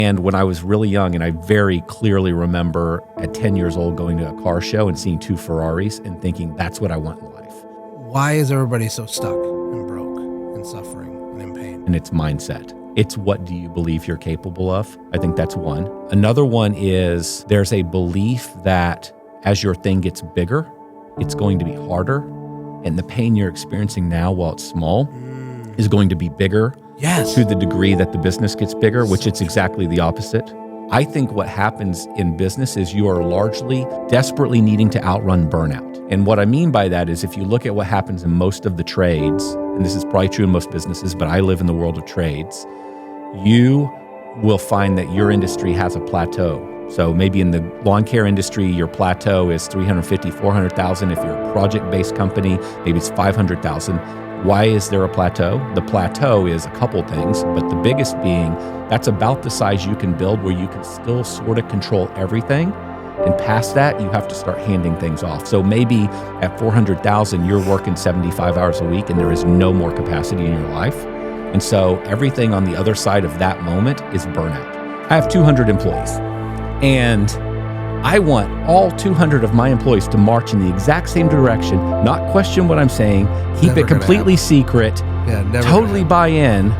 And when I was really young, and I very clearly remember at 10 years old going to a car show and seeing 2 Ferraris and thinking, that's what I want in life. Why is everybody so stuck and broke and suffering and in pain? And it's mindset. It's what do you believe you're capable of? I think that's one. Another one is there's a belief that as your thing gets bigger, it's going to be harder. And the pain you're experiencing now while it's small is going to be bigger. Yes. To the degree that the business gets bigger, which it's exactly the opposite. I think what happens in business is you are largely desperately needing to outrun burnout. And what I mean by that is if you look at what happens in most of the trades, and this is probably true in most businesses, but I live in the world of trades, you will find that your industry has a plateau. So maybe in the lawn care industry, your plateau is 350, 400,000. If you're a project-based company, maybe it's 500,000. Why is there a plateau? The plateau is a couple things, but the biggest being that's about the size you can build where you can still sort of control everything. And past that, you have to start handing things off. So maybe at 400,000, you're working 75 hours a week and there is no more capacity in your life. And so everything on the other side of that moment is burnout. I have 200 employees and I want all 200 of my employees to march in the exact same direction, not question what I'm saying, keep it completely secret, totally buy in.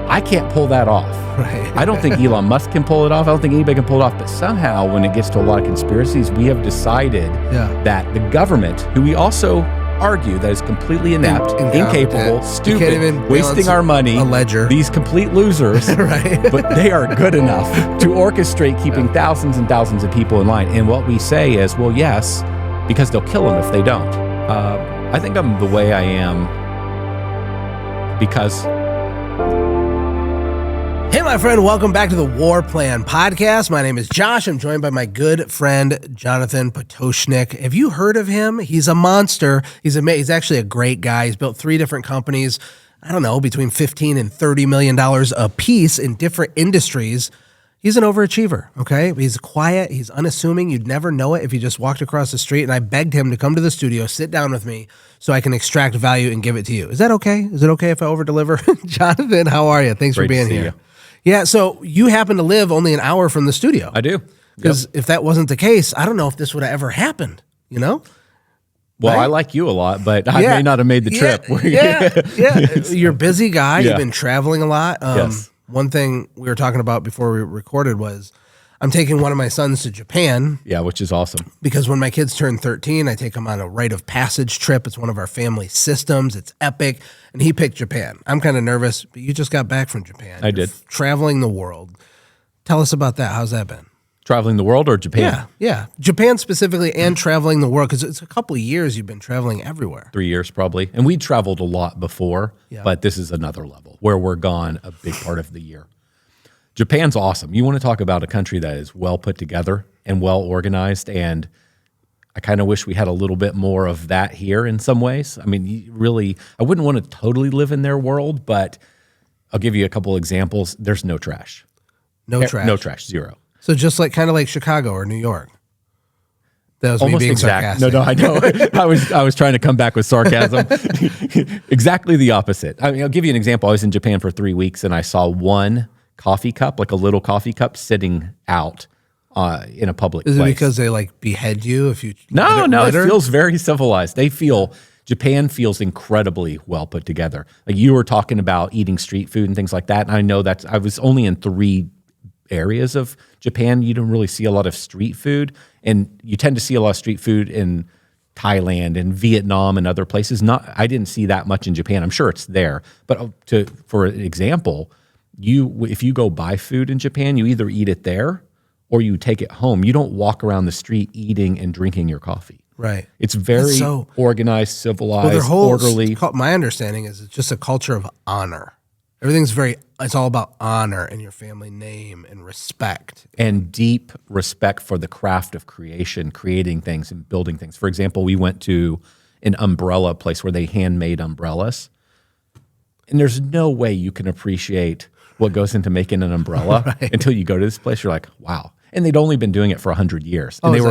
I can't pull that off. Right. I don't think Elon Musk can pull it off. I don't think anybody can pull it off. But somehow, when it gets to a lot of conspiracies, we have decided that the government, who we also argue that is completely inept, incapable, stupid, wasting our money, a ledger. These complete losers, right. But they are good enough to orchestrate keeping thousands and thousands of people in line. And what we say is, well, yes, because they'll kill them if they don't. I think I'm the way I am because... Hey, my friend, welcome back to the Warplan podcast. My name is Josh. I'm joined by my good friend, Jonathan Potoshnik. Have you heard of him? He's a monster. He's actually a great guy. He's built 3 different companies, I don't know, between $15 and $30 million a piece in different industries. He's an overachiever, okay? He's quiet. He's unassuming. You'd never know it if you just walked across the street, and I begged him to come to the studio, sit down with me so I can extract value and give it to you. Is that okay? Is it okay if I over-deliver? Jonathan, how are you? Thanks for being here. You. Yeah, so you happen to live only an hour from the studio. I do. Because if that wasn't the case, I don't know if this would have ever happened, you know? Well, right? I like you a lot, but I may not have made the trip. You're a busy guy. Yeah. You've been traveling a lot. Yes. One thing we were talking about before we recorded was I'm taking one of my sons to Japan. Yeah, which is awesome. Because when my kids turn 13, I take them on a rite of passage trip. It's one of our family systems. It's epic. And he picked Japan. I'm kind of nervous, but you just got back from Japan. I did. Traveling the world. Tell us about that. How's that been? Traveling the world or Japan? Yeah. Japan specifically and traveling the world because it's a couple of years you've been traveling everywhere. 3 years probably. And we traveled a lot before, but this is another level where we're gone a big part of the year. Japan's awesome. You want to talk about a country that is well put together and well organized, and I kind of wish we had a little bit more of that here in some ways. I mean, really, I wouldn't want to totally live in their world, but I'll give you a couple examples. There's no trash. No trash, zero. So just kind of like Chicago or New York. That was almost me being sarcastic. No, I know. I was trying to come back with sarcasm. Exactly the opposite. I mean, I'll give you an example. I was in Japan for 3 weeks, and I saw one coffee cup, like a little coffee cup, sitting out in a public place. Is it because they behead you if you? No. It feels very civilized. Japan feels incredibly well put together. Like you were talking about eating street food and things like that. And I know I was only in 3 areas of Japan. You don't really see a lot of street food, and you tend to see a lot of street food in Thailand and Vietnam and other places. I didn't see that much in Japan. I'm sure it's there, but for an example, if you go buy food in Japan, you either eat it there or you take it home. You don't walk around the street eating and drinking your coffee. Right. It's very organized, civilized, orderly. My understanding is it's just a culture of honor. It's all about honor and your family name and respect. And deep respect for the craft of creating things and building things. For example, we went to an umbrella place where they handmade umbrellas. And there's no way you can appreciate what goes into making an umbrella until you go to this place. You're like, wow. And they'd only been doing it for 100 years. And they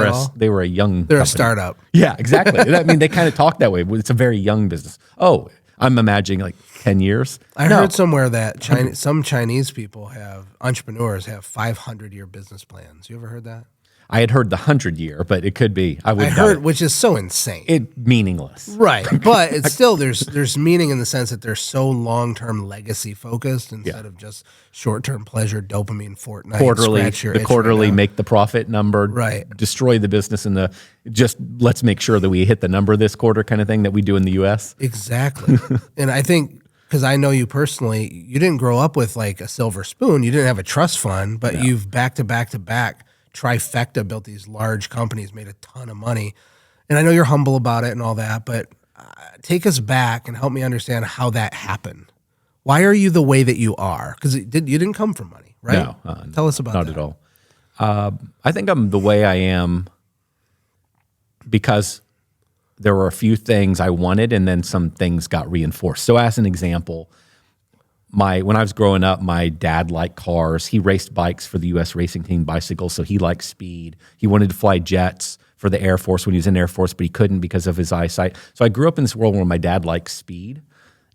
were a young They're company. a startup. Yeah, exactly. I mean, they kind of talk that way. It's a very young business. Oh, I'm imagining like 10 years. I heard somewhere that some Chinese people entrepreneurs have 500-year business plans. You ever heard that? I had heard the 100-year, but it could be. I heard, which is so insane. It meaningless. Right. But it's still, there's meaning in the sense that they're so long-term legacy focused instead of just short-term pleasure, dopamine, Fortnite. Quarterly make the profit number, right? Destroy the business and just let's make sure that we hit the number this quarter kind of thing that we do in the U.S. Exactly. And I think, because I know you personally, you didn't grow up with like a silver spoon. You didn't have a trust fund, but you've back to back trifecta built these large companies, made a ton of money. And I know you're humble about it and all that, but take us back and help me understand how that happened. Why are you the way that you are? Because you didn't come from money, right? No, tell us about that. Not at all. I think I'm the way I am because there were a few things I wanted and then some things got reinforced. So as an example, when I was growing up, my dad liked cars. He raced bikes for the U.S. racing team bicycles, so he liked speed. He wanted to fly jets for the Air Force when he was in the Air Force, but he couldn't because of his eyesight. So I grew up in this world where my dad liked speed,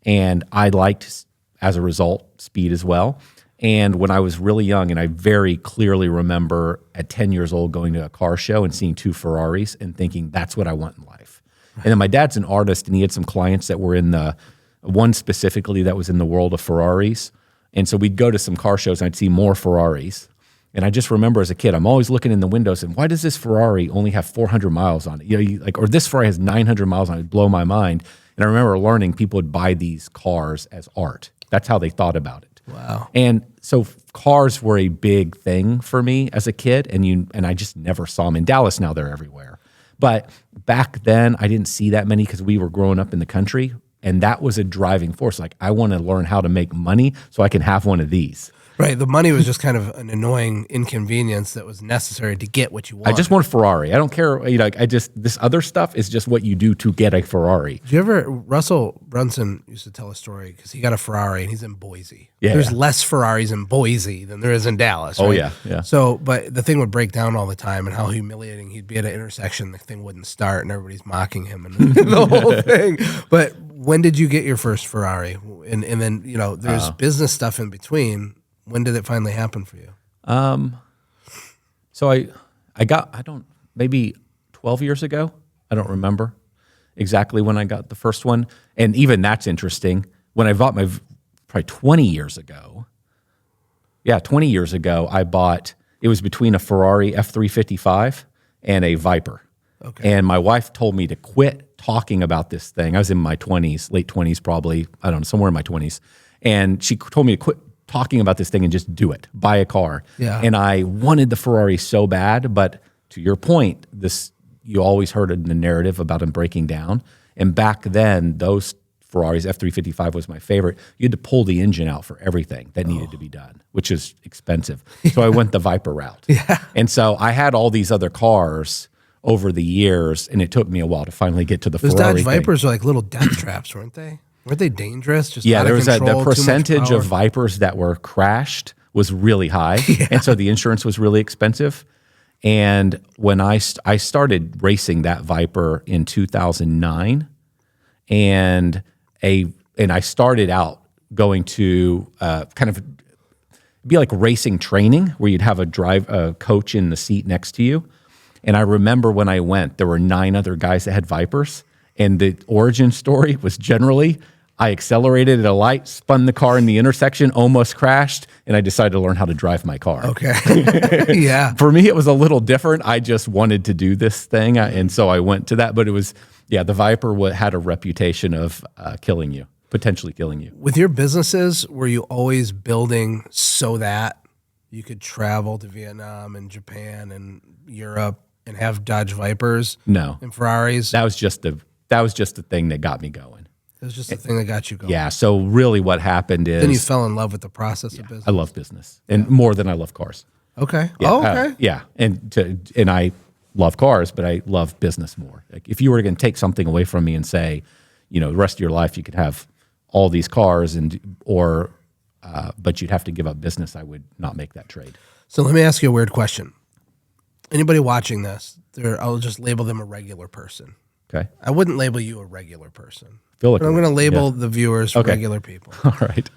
and I liked, as a result, speed as well. And when I was really young, and I very clearly remember at 10 years old going to a car show and seeing 2 Ferraris and thinking, that's what I want in life. And then my dad's an artist, and he had some clients that were in one specifically that was in the world of Ferraris. And so we'd go to some car shows and I'd see more Ferraris. And I just remember as a kid, I'm always looking in the windows and why does this Ferrari only have 400 miles on it? Or this Ferrari has 900 miles on it. It'd blow my mind. And I remember learning people would buy these cars as art. That's how they thought about it. Wow. And so cars were a big thing for me as a kid. And I just never saw them. In Dallas now, they're everywhere. But back then, I didn't see that many because we were growing up in the country. And that was a driving force. Like, I want to learn how to make money so I can have one of these. Right. The money was just kind of an annoying inconvenience that was necessary to get what you want. I just want a Ferrari. I don't care. This other stuff is just what you do to get a Ferrari. Did you ever, Russell Brunson used to tell a story because he got a Ferrari and he's in Boise. Yeah. There's less Ferraris in Boise than there is in Dallas. Right? Oh, yeah. Yeah. So, but the thing would break down all the time and how humiliating he'd be at an intersection. The thing wouldn't start and everybody's mocking him and the whole thing. But when did you get your first Ferrari? And then, there's business stuff in between. When did it finally happen for you? So I got, maybe 12 years ago. I don't remember exactly when I got the first one. And even that's interesting. When I bought probably 20 years ago. Yeah, 20 years ago, it was between a Ferrari F355 and a Viper. Okay. And my wife told me to quit talking about this thing. I was in my 20s, late 20s probably, I don't know, somewhere in my 20s. And she told me to quit talking about this thing and just do it, buy a car. Yeah. And I wanted the Ferrari so bad, but to your point, you always heard in the narrative about them breaking down. And back then, those Ferraris, F355 was my favorite. You had to pull the engine out for everything that needed to be done, which is expensive. So I went the Viper route. Yeah. And so I had all these other cars over the years, and it took me a while to finally get to the Ferrari Dodge thing. Vipers were like little death traps, weren't they? Weren't they dangerous? Just yeah, there was control, the percentage of Vipers that were crashed was really high, and so the insurance was really expensive. And when I started racing that Viper in 2009, and I started out going to kind of be like racing training where you'd have a coach in the seat next to you. And I remember when I went, there were 9 other guys that had Vipers, and the origin story was generally I accelerated at a light, spun the car in the intersection, almost crashed, and I decided to learn how to drive my car. Okay. Yeah. For me, it was a little different. I just wanted to do this thing, and so I went to that. But it was, the Viper had a reputation of potentially killing you. With your businesses, were you always building so that you could travel to Vietnam and Japan and Europe and have Dodge Vipers? No. And Ferraris? That was just the thing that got me going. It was just the thing that got you going. Yeah. So really what happened is... Then you fell in love with the process of business. I love business. And more than I love cars. Okay. Yeah, okay. Yeah. And I love cars, but I love business more. Like if you were going to take something away from me and say, the rest of your life you could have all these cars but you'd have to give up business, I would not make that trade. So let me ask you a weird question. Anybody watching this, I'll just label them a regular person. Okay. I wouldn't label you a regular person. Feel like But I'm going to label the viewers regular people. All right.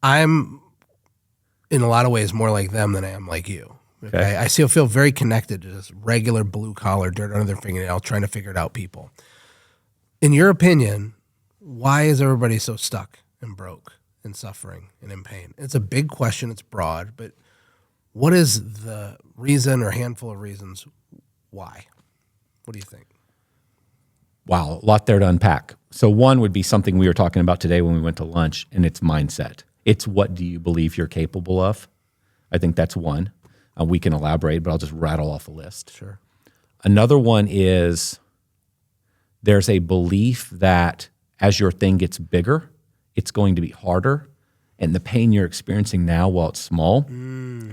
I'm in a lot of ways more like them than I am like you. Okay. I still feel very connected to this regular blue collar, dirt under their fingernail, trying to figure it out people. In your opinion, why is everybody so stuck and broke and suffering and in pain? It's a big question. It's broad, but what is the reason or handful of reasons why? What do you think? Wow, a lot there to unpack. So one would be something we were talking about today when we went to lunch, and it's mindset. It's what do you believe you're capable of? I think that's one. We can elaborate, but I'll just rattle off a list. Sure. Another one is there's a belief that as your thing gets bigger, it's going to be harder, and the pain you're experiencing now while it's small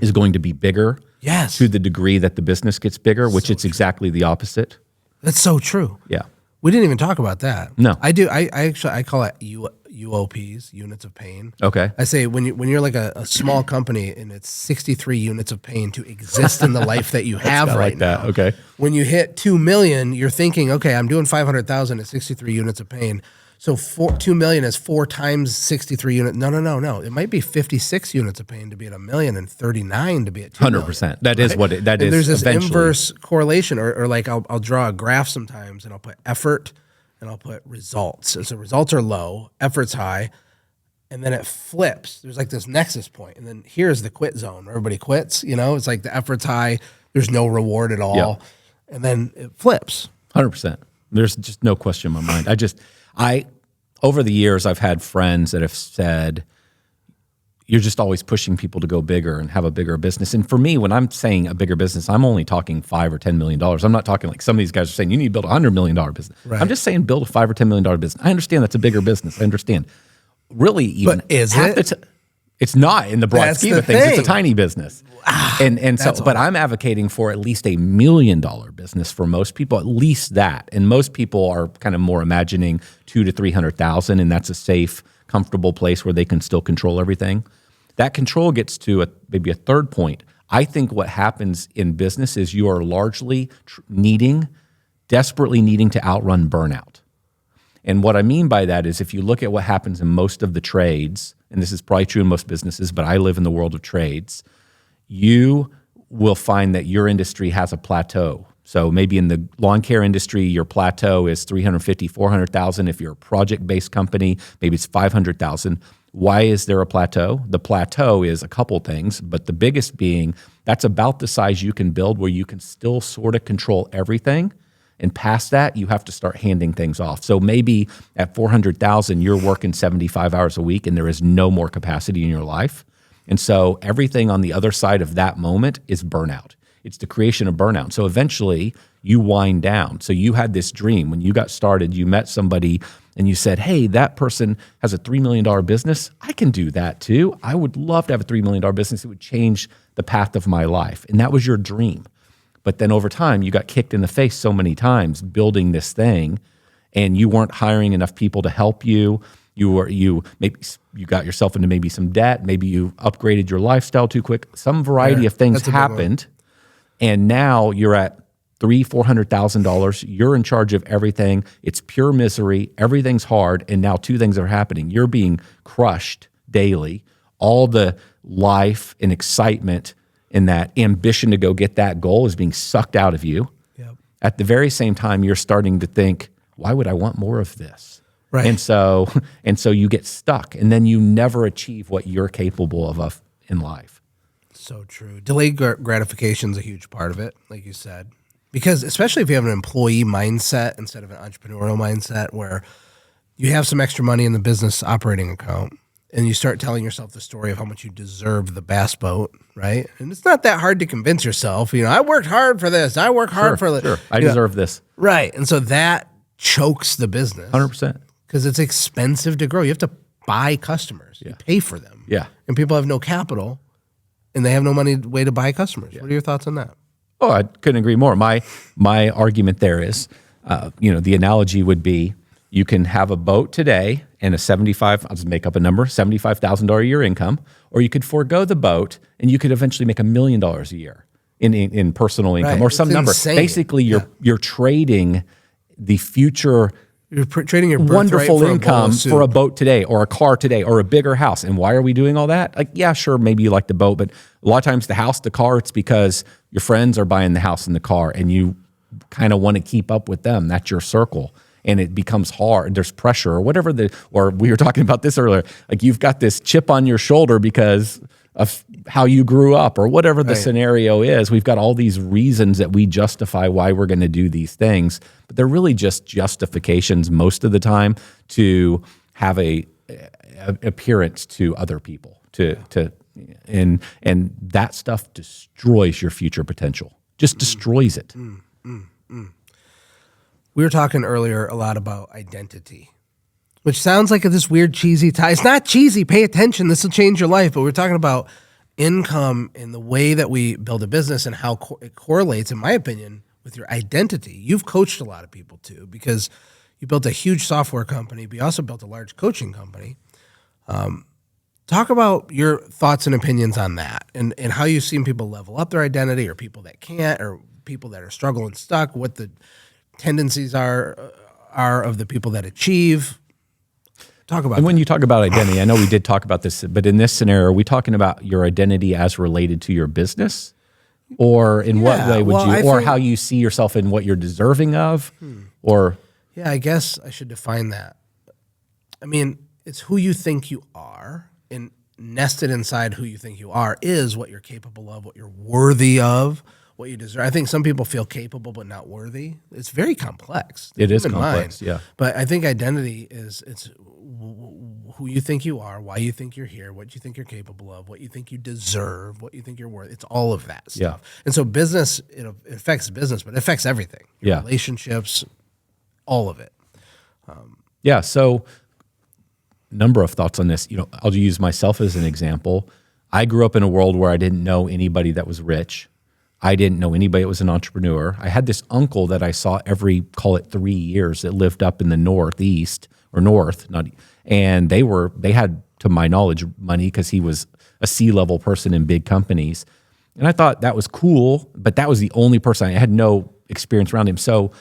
is going to be bigger to the degree that the business gets bigger, which it's exactly the opposite. That's so true. Yeah. We didn't even talk about that. No. I do. I call it UOPs, units of pain. Okay. I say when you're like a small company and it's 63 units of pain to exist in the life that you have right now. Okay. When you hit 2 million, you're thinking, okay, I'm doing 500,000 at 63 units of pain. So 2 million is 4 times 63 units. No. It might be 56 units of pain to be at a million and 39 to be at 2 million. 100%. That is what that is. There's this eventually inverse correlation, or like I'll draw a graph sometimes, and I'll put effort and I'll put results. And so results are low, effort's high, and then it flips. There's like this nexus point, and then here's the quit zone. Everybody quits. It's like the effort's high, there's no reward at all, and then it flips. 100%. There's just no question in my mind. Over the years, I've had friends that have said, you're just always pushing people to go bigger and have a bigger business. And for me, when I'm saying a bigger business, I'm only talking $5 or $10 million. I'm not talking like some of these guys are saying, you need to build a $100 million business. Right. I'm just saying build a $5 or $10 million business. I understand that's a bigger business. I understand. Really, even. But is it? It's not in the broad scheme of things. It's a tiny business. But I'm advocating for at least $1 million business for most people, at least that. And most people are kind of more imagining 200,000 to 300,000, and that's a safe, comfortable place where they can still control everything. That control gets to maybe a third point. I think what happens in business is you are largely desperately needing to outrun burnout. And what I mean by that is if you look at what happens in most of the trades, and this is probably true in most businesses, but I live in the world of trades, you will find that your industry has a plateau. So maybe in the lawn care industry, your plateau is 350, 400,000. If you're a project-based company, maybe it's 500,000. Why is there a plateau? The plateau is a couple things, but the biggest being that's about the size you can build where you can still sort of control everything. And past that, you have to start handing things off. So maybe at 400,000, you're working 75 hours a week and there is no more capacity in your life. And so everything on the other side of that moment is burnout. It's the creation of burnout. So eventually you wind down. So you had this dream. When you got started, you met somebody and you said, hey, that person has a $3 million business. I can do that too. I would love to have a $3 million business. It would change the path of my life. And that was your dream. But then over time, you got kicked in the face so many times building this thing, and you weren't hiring enough people to help you. You got yourself into maybe some debt. Maybe you upgraded your lifestyle too quick. Some variety of things happened, and now you're at $300,000-$400,000. You're in charge of everything. It's pure misery. Everything's hard, and now two things are happening. You're being crushed daily. All the life and excitement and that ambition to go get that goal is being sucked out of you. Yep. At the very same time, you're starting to think, why would I want more of this? Right. And so you get stuck, and then you never achieve what you're capable of in life. So true. Delayed gratification is a huge part of it, like you said, because especially if you have an employee mindset instead of an entrepreneurial mindset where you have some extra money in the business operating account, and you start telling yourself the story of how much you deserve the bass boat, right? And it's not that hard to convince yourself, I worked hard for this. I work hard for this. Sure. I deserve this. Right. And so that chokes the business. 100%. Because it's expensive to grow. You have to buy customers. You pay for them. Yeah. And people have no capital, and they have no way to buy customers. What are your thoughts on that? Oh, I couldn't agree more. My argument there is, the analogy would be you can have a boat today and I'll just make up a number, $75,000 a year income, or you could forego the boat and you could eventually make $1 million a year in personal income or some number. Insane. Basically, you're trading the future You're trading your wonderful birthright income for for a boat today or a car today or a bigger house. And why are we doing all that? Like, yeah, sure, maybe you like the boat, but a lot of times the house, the car, it's because your friends are buying the house and the car and you kind of want to keep up with them. That's your circle. And it becomes hard. There's pressure or whatever or we were talking about this earlier. Like you've got this chip on your shoulder because of how you grew up or whatever the scenario is. We've got all these reasons that we justify why we're going to do these things, but they're really just justifications most of the time to have a appearance to other people and that stuff destroys your future potential. Just destroys it. We were talking earlier a lot about identity, which sounds like this weird cheesy tie. It's not cheesy. Pay attention. This will change your life. But we're talking about income and the way that we build a business and how it correlates, in my opinion, with your identity. You've coached a lot of people too, because you built a huge software company, but you also built a large coaching company. Talk about your thoughts and opinions on that and how you've seen people level up their identity or people that can't or people that are struggling stuck, what the tendencies are of the people that achieve. Talk about And when you talk about identity, I know we did talk about this, but in this scenario, are we talking about your identity as related to your business? Or in what way would or how you see yourself in what you're deserving of? Or yeah, I guess I should define that. I mean, it's who you think you are, and nested inside who you think you are is what you're capable of, what you're worthy of, what you deserve. I think some people feel capable but not worthy. It's very complex. It is complex, yeah. But I think identity it's who you think you are, why you think you're here, what you think you're capable of, what you think you deserve, what you think you're worth. It's all of that stuff. Yeah. And so business, it affects business, but it affects everything. Your relationships, all of it. Yeah, so number of thoughts on this. I'll use myself as an example. I grew up in a world where I didn't know anybody that was rich. I didn't know anybody that was an entrepreneur. I had this uncle that I saw every, call it 3 years, that lived up in the Northeast or North, and they had, to my knowledge, money because he was a C-level person in big companies. And I thought that was cool, but that was the only person. I had no experience around him. So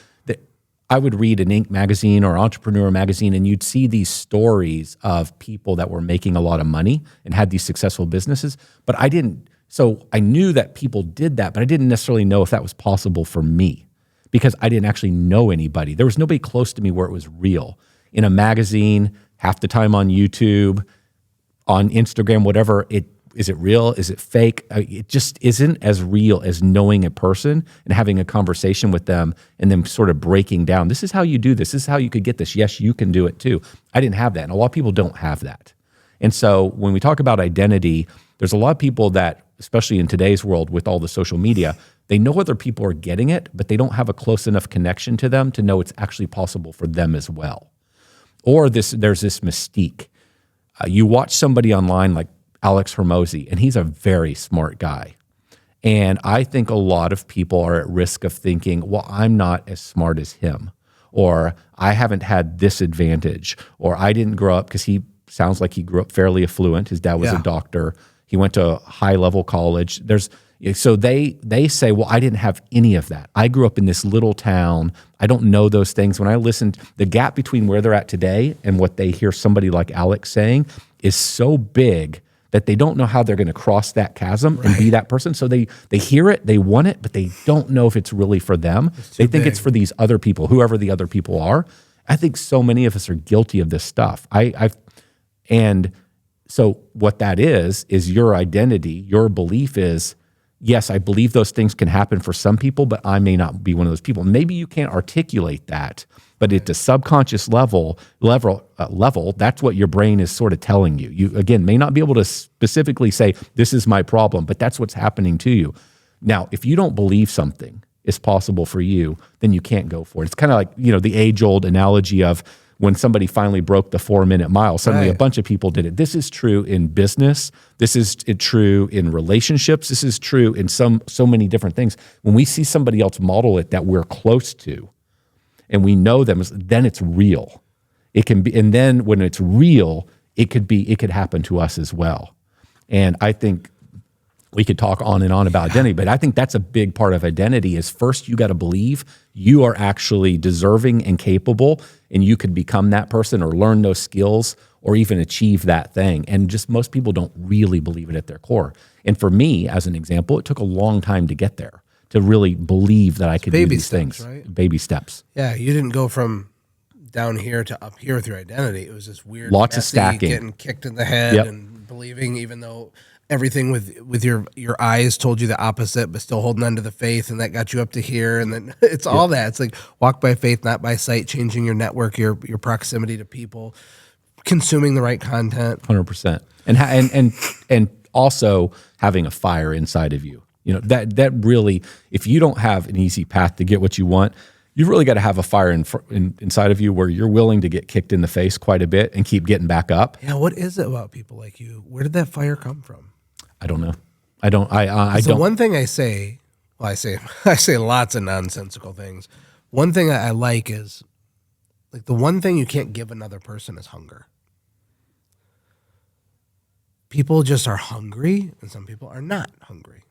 I would read an Inc. magazine or Entrepreneur magazine, and you'd see these stories of people that were making a lot of money and had these successful businesses, but I didn't. So I knew that people did that, but I didn't necessarily know if that was possible for me because I didn't actually know anybody. There was nobody close to me where it was real. In a magazine, half the time on YouTube, on Instagram, whatever, is it real? Is it fake? It just isn't as real as knowing a person and having a conversation with them and then sort of breaking down, this is how you do this. This is how you could get this. Yes, you can do it too. I didn't have that. And a lot of people don't have that. And so when we talk about identity, there's a lot of people that, especially in today's world with all the social media, they know other people are getting it, but they don't have a close enough connection to them to know it's actually possible for them as well. Or there's this mystique. You watch somebody online like Alex Hormozy, and he's a very smart guy. And I think a lot of people are at risk of thinking, well, I'm not as smart as him, or I haven't had this advantage, or I didn't grow up, because he sounds like he grew up fairly affluent. His dad was a doctor. He went to a high-level college. So they say, well, I didn't have any of that. I grew up in this little town. I don't know those things. When I listened, the gap between where they're at today and what they hear somebody like Alex saying is so big that they don't know how they're going to cross that chasm and be that person. So they hear it, they want it, but they don't know if it's really for them. They think it's for these other people, whoever the other people are. I think so many of us are guilty of this stuff. And so what that is your identity, your belief is, yes, I believe those things can happen for some people, but I may not be one of those people. Maybe you can't articulate that, but at the subconscious level, that's what your brain is sort of telling you. You, again, may not be able to specifically say, this is my problem, but that's what's happening to you. Now, if you don't believe something is possible for you, then you can't go for it. It's kind of like, the age-old analogy of when somebody finally broke the 4-minute mile, suddenly a bunch of people did it. This is true in business. This is true in relationships. This is true in so many different things. When we see somebody else model it that we're close to, and we know them, then it's real. It can be, and then when it's real, it could happen to us as well. And I think we could talk on and on about identity, but I think that's a big part of identity is first you got to believe you are actually deserving and capable and you could become that person or learn those skills or even achieve that thing. And just most people don't really believe it at their core. And for me, as an example, it took a long time to get there, to really believe that I could do these things. Right? Baby steps. Yeah, you didn't go from down here to up here with your identity. It was this weird, Lots of messy, stacking. getting kicked in the head and believing, even though everything with your eyes told you the opposite, but still holding on to the faith, and that got you up to here. And then it's all that. It's like walk by faith, not by sight, changing your network, your proximity to people, consuming the right content. 100%. And also having a fire inside of you. You know, that really, if you don't have an easy path to get what you want, you've really got to have a fire inside of you where you're willing to get kicked in the face quite a bit and keep getting back up. Yeah, what is it about people like you? Where did that fire come from? I don't know. I don't. The one thing I say, well, I say lots of nonsensical things. One thing I like is, like, the one thing you can't give another person is hunger. People just are hungry, and some people are not hungry.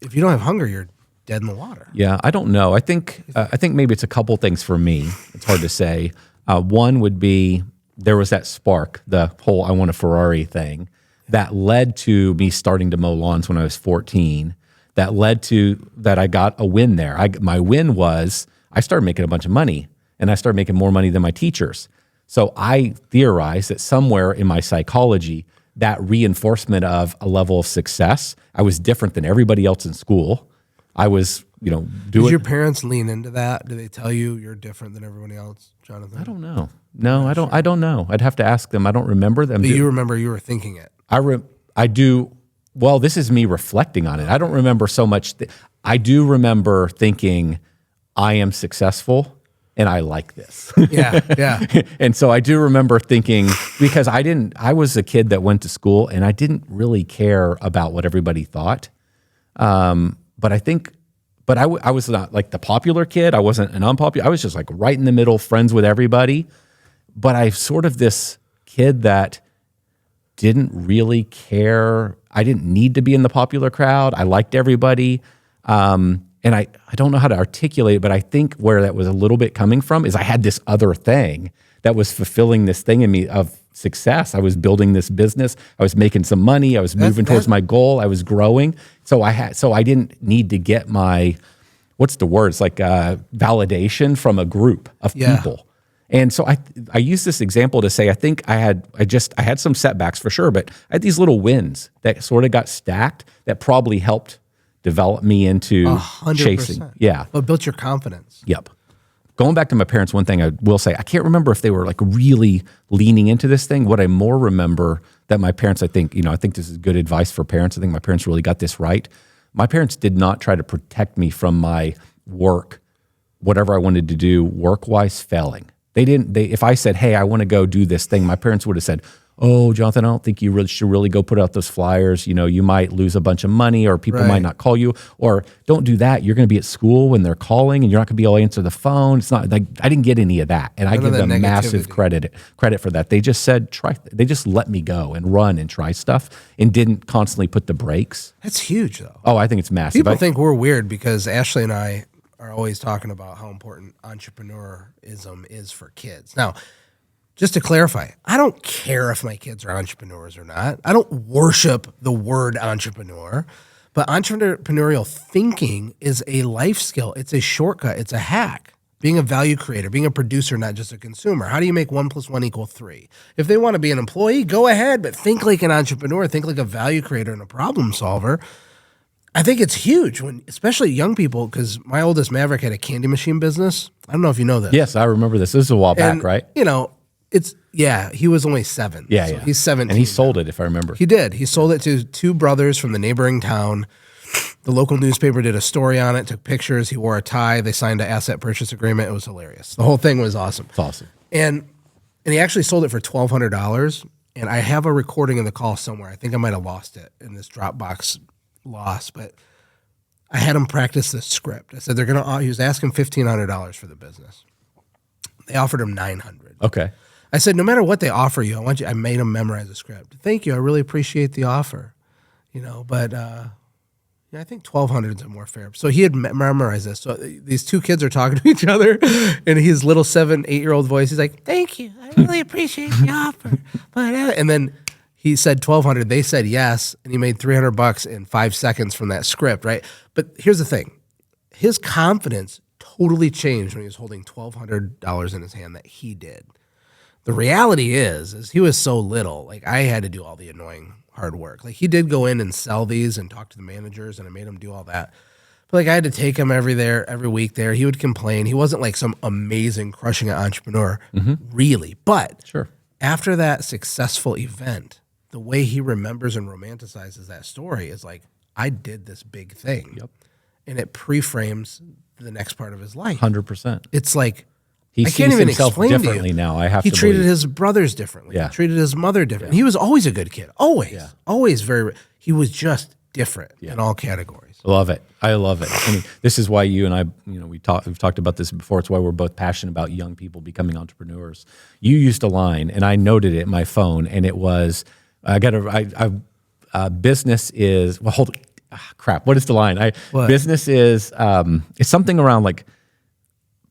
If you don't have hunger, you're dead in the water. Yeah, I don't know. I think maybe it's a couple things for me. It's hard to say. One would be there was that spark, the whole I want a Ferrari thing, that led to me starting to mow lawns when I was 14. That led to that I got a win there. My win was I started making a bunch of money, and I started making more money than my teachers. So I theorized that somewhere in my psychology, that reinforcement of a level of success, I was different than everybody else in school. I was, doing. Did your parents lean into that? Did they tell you you're different than everybody else, Jonathan? I don't know. No, I don't. I don't know. I'd have to ask them. I don't remember them. But you remember you were thinking it. I do. Well, this is me reflecting on it. I don't remember so much. I do remember thinking, I am successful and I like this. Yeah. And so I do remember thinking, because I was a kid that went to school and I didn't really care about what everybody thought. But I was not like the popular kid. I wasn't an unpopular. I was just like right in the middle, friends with everybody. But I sort of this kid that didn't really care. I didn't need to be in the popular crowd. I liked everybody. And I don't know how to articulate it, but I think where that was a little bit coming from is I had this other thing that was fulfilling this thing in me of success. I was building this business. I was making some money. I was moving towards my goal. I was growing. So I didn't need to get my, what's the word? It's like validation from a group of people. And so I use this example to say, I think I had some setbacks for sure, but I had these little wins that sort of got stacked that probably helped develop me into 100%. Chasing. Yeah. Well, it built your confidence. Yep. Going back to my parents, one thing I will say, I can't remember if they were like really leaning into this thing. What I more remember that my parents, I think this is good advice for parents. I think my parents really got this right. My parents did not try to protect me from my work, whatever I wanted to do work-wise, failing. If I said, hey, I want to go do this thing, my parents would have said, oh, Jonathan, I don't think you should really go put out those flyers. You might lose a bunch of money or people might not call you, or don't do that. You're going to be at school when they're calling and you're not going to be able to answer the phone. It's not like I didn't get any of that. And I give them massive credit for that. They just said, they just let me go and run and try stuff and didn't constantly put the brakes. That's huge though. Oh, I think it's massive. People think we're weird because Ashley and I are always talking about how important entrepreneurism is for kids. Now, just to clarify, I don't care if my kids are entrepreneurs or not. I don't worship the word entrepreneur, but entrepreneurial thinking is a life skill. It's a shortcut. It's a hack. Being a value creator, being a producer, not just a consumer. How do you make 1 + 1 = 3? If they want to be an employee, go ahead, but think like an entrepreneur, think like a value creator and a problem solver. I think it's huge when, especially young people, because my oldest Maverick had a candy machine business. I don't know if you know this. Yes, I remember this. This is a while back, right? He was only 7. Yeah, so he's 17. And he sold it, if I remember. He did. He sold it to 2 brothers from the neighboring town. The local newspaper did a story on it, took pictures. He wore a tie. They signed an asset purchase agreement. It was hilarious. The whole thing was awesome. It's awesome. And he actually sold it for $1,200. And I have a recording of the call somewhere. I think I might have lost it in this Dropbox loss, but I had him practice the script. I said he was asking $1,500 for the business. They offered him $900. Okay. I said, no matter what they offer you, I made him memorize the script. Thank you. I really appreciate the offer. But yeah, I think 1,200 is more fair. So he had memorized this. So these two kids are talking to each other, and his little 7-8-year-old voice, he's like, "Thank you, I really appreciate the offer." And then he said 1,200. They said yes, and he made $300 in 5 seconds from that script, right? But here's the thing: his confidence totally changed when he was holding $1,200 in his hand that he did. The reality is he was so little. Like, I had to do all the annoying hard work. Like, he did go in and sell these and talk to the managers, and I made him do all that. But like, I had to take him every week there. He would complain. He wasn't like some amazing crushing it entrepreneur, really. But Sure. after that successful event, the way he remembers and romanticizes that story is like, I did this big thing. Yep. And it pre-frames the next part of his life. 100%. It's like, He I sees can't even himself explain to you. differently now. I have He to treated believe. his brothers differently. Yeah. He treated his mother differently. He was always a good kid. Always. Yeah. Always he was just different in all categories. Love it. I love it. I mean, this is why you and I, we've talked about this before. It's why we're both passionate about young people becoming entrepreneurs. You used a line, and I noted it in my phone, and it was, business is, well, crap. What is the line? Business is, it's something around like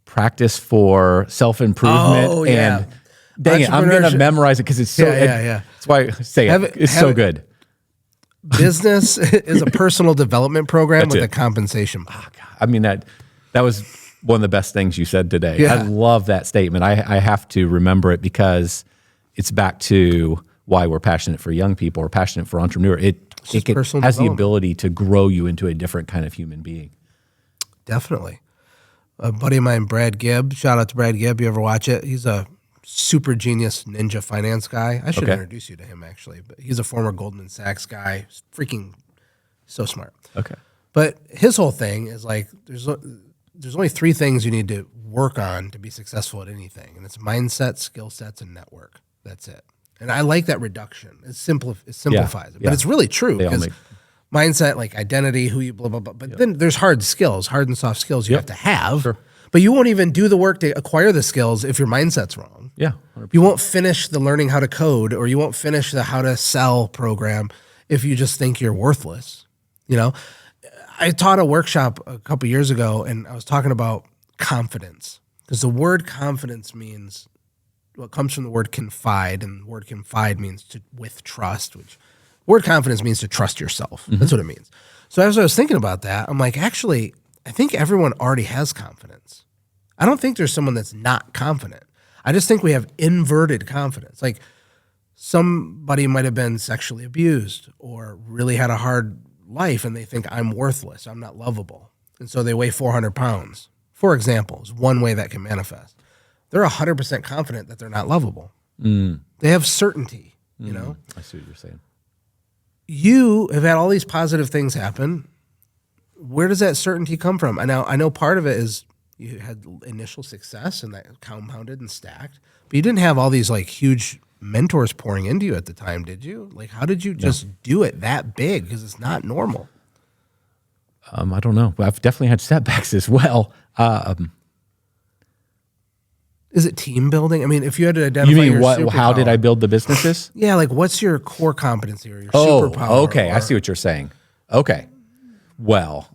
practice for self-improvement. Oh, yeah. And dang it, I'm going to memorize it because it's so, Yeah. That's why I say it. It's so good. Business is a personal development program That's with it. a compensation. I mean, that was one of the best things you said today. Yeah. I love that statement. I have to remember it because it's back to why we're passionate for young people or passionate for entrepreneur. It has the development. ability to grow you into a different kind of human being. Definitely. A buddy of mine, Brad Gibb, shout out to Brad Gibb. You ever watch it? He's a super genius ninja finance guy. I should introduce you to him, actually. But he's a former Goldman Sachs guy. He's freaking so smart. Okay. But his whole thing is like, there's only 3 things you need to work on to be successful at anything. And it's mindset, skill sets, and network. That's it. And I like that reduction. It simplifies it. But it's really true. Because mindset, like identity, who you blah, blah, blah. But then there's hard skills, hard and soft skills you have to have. Sure. But you won't even do the work to acquire the skills if your mindset's wrong. Yeah. 100%. You won't finish the learning how to code, or you won't finish the how to sell program if you just think you're worthless. I taught a workshop a couple years ago, and I was talking about confidence, because the word confidence means, well, it comes from the word confide, and the word confide means with trust, which word confidence means to trust yourself. That's what it means. So as I was thinking about that, I'm like, actually, I think everyone already has confidence. I don't think there's someone that's not confident. I just think we have inverted confidence. Like, somebody might have been sexually abused or really had a hard life, and they think, I'm worthless, I'm not lovable. And so they weigh 400 pounds. For example, is one way that can manifest. They're 100% confident that they're not lovable. They have certainty, I see what you're saying. You have had all these positive things happen. Where does that certainty come from? I know part of it is you had initial success and that compounded and stacked, but you didn't have all these like huge mentors pouring into you at the time, did you? Like, how did you just do it that big? Because it's not normal. I don't know. I've definitely had setbacks as well. Is it team building? I mean, if you had to identify You mean your what? How did superpower- I build the businesses? Yeah, like what's your core competency or your Oh, superpower? okay. I or- see what you're saying. Okay. Well,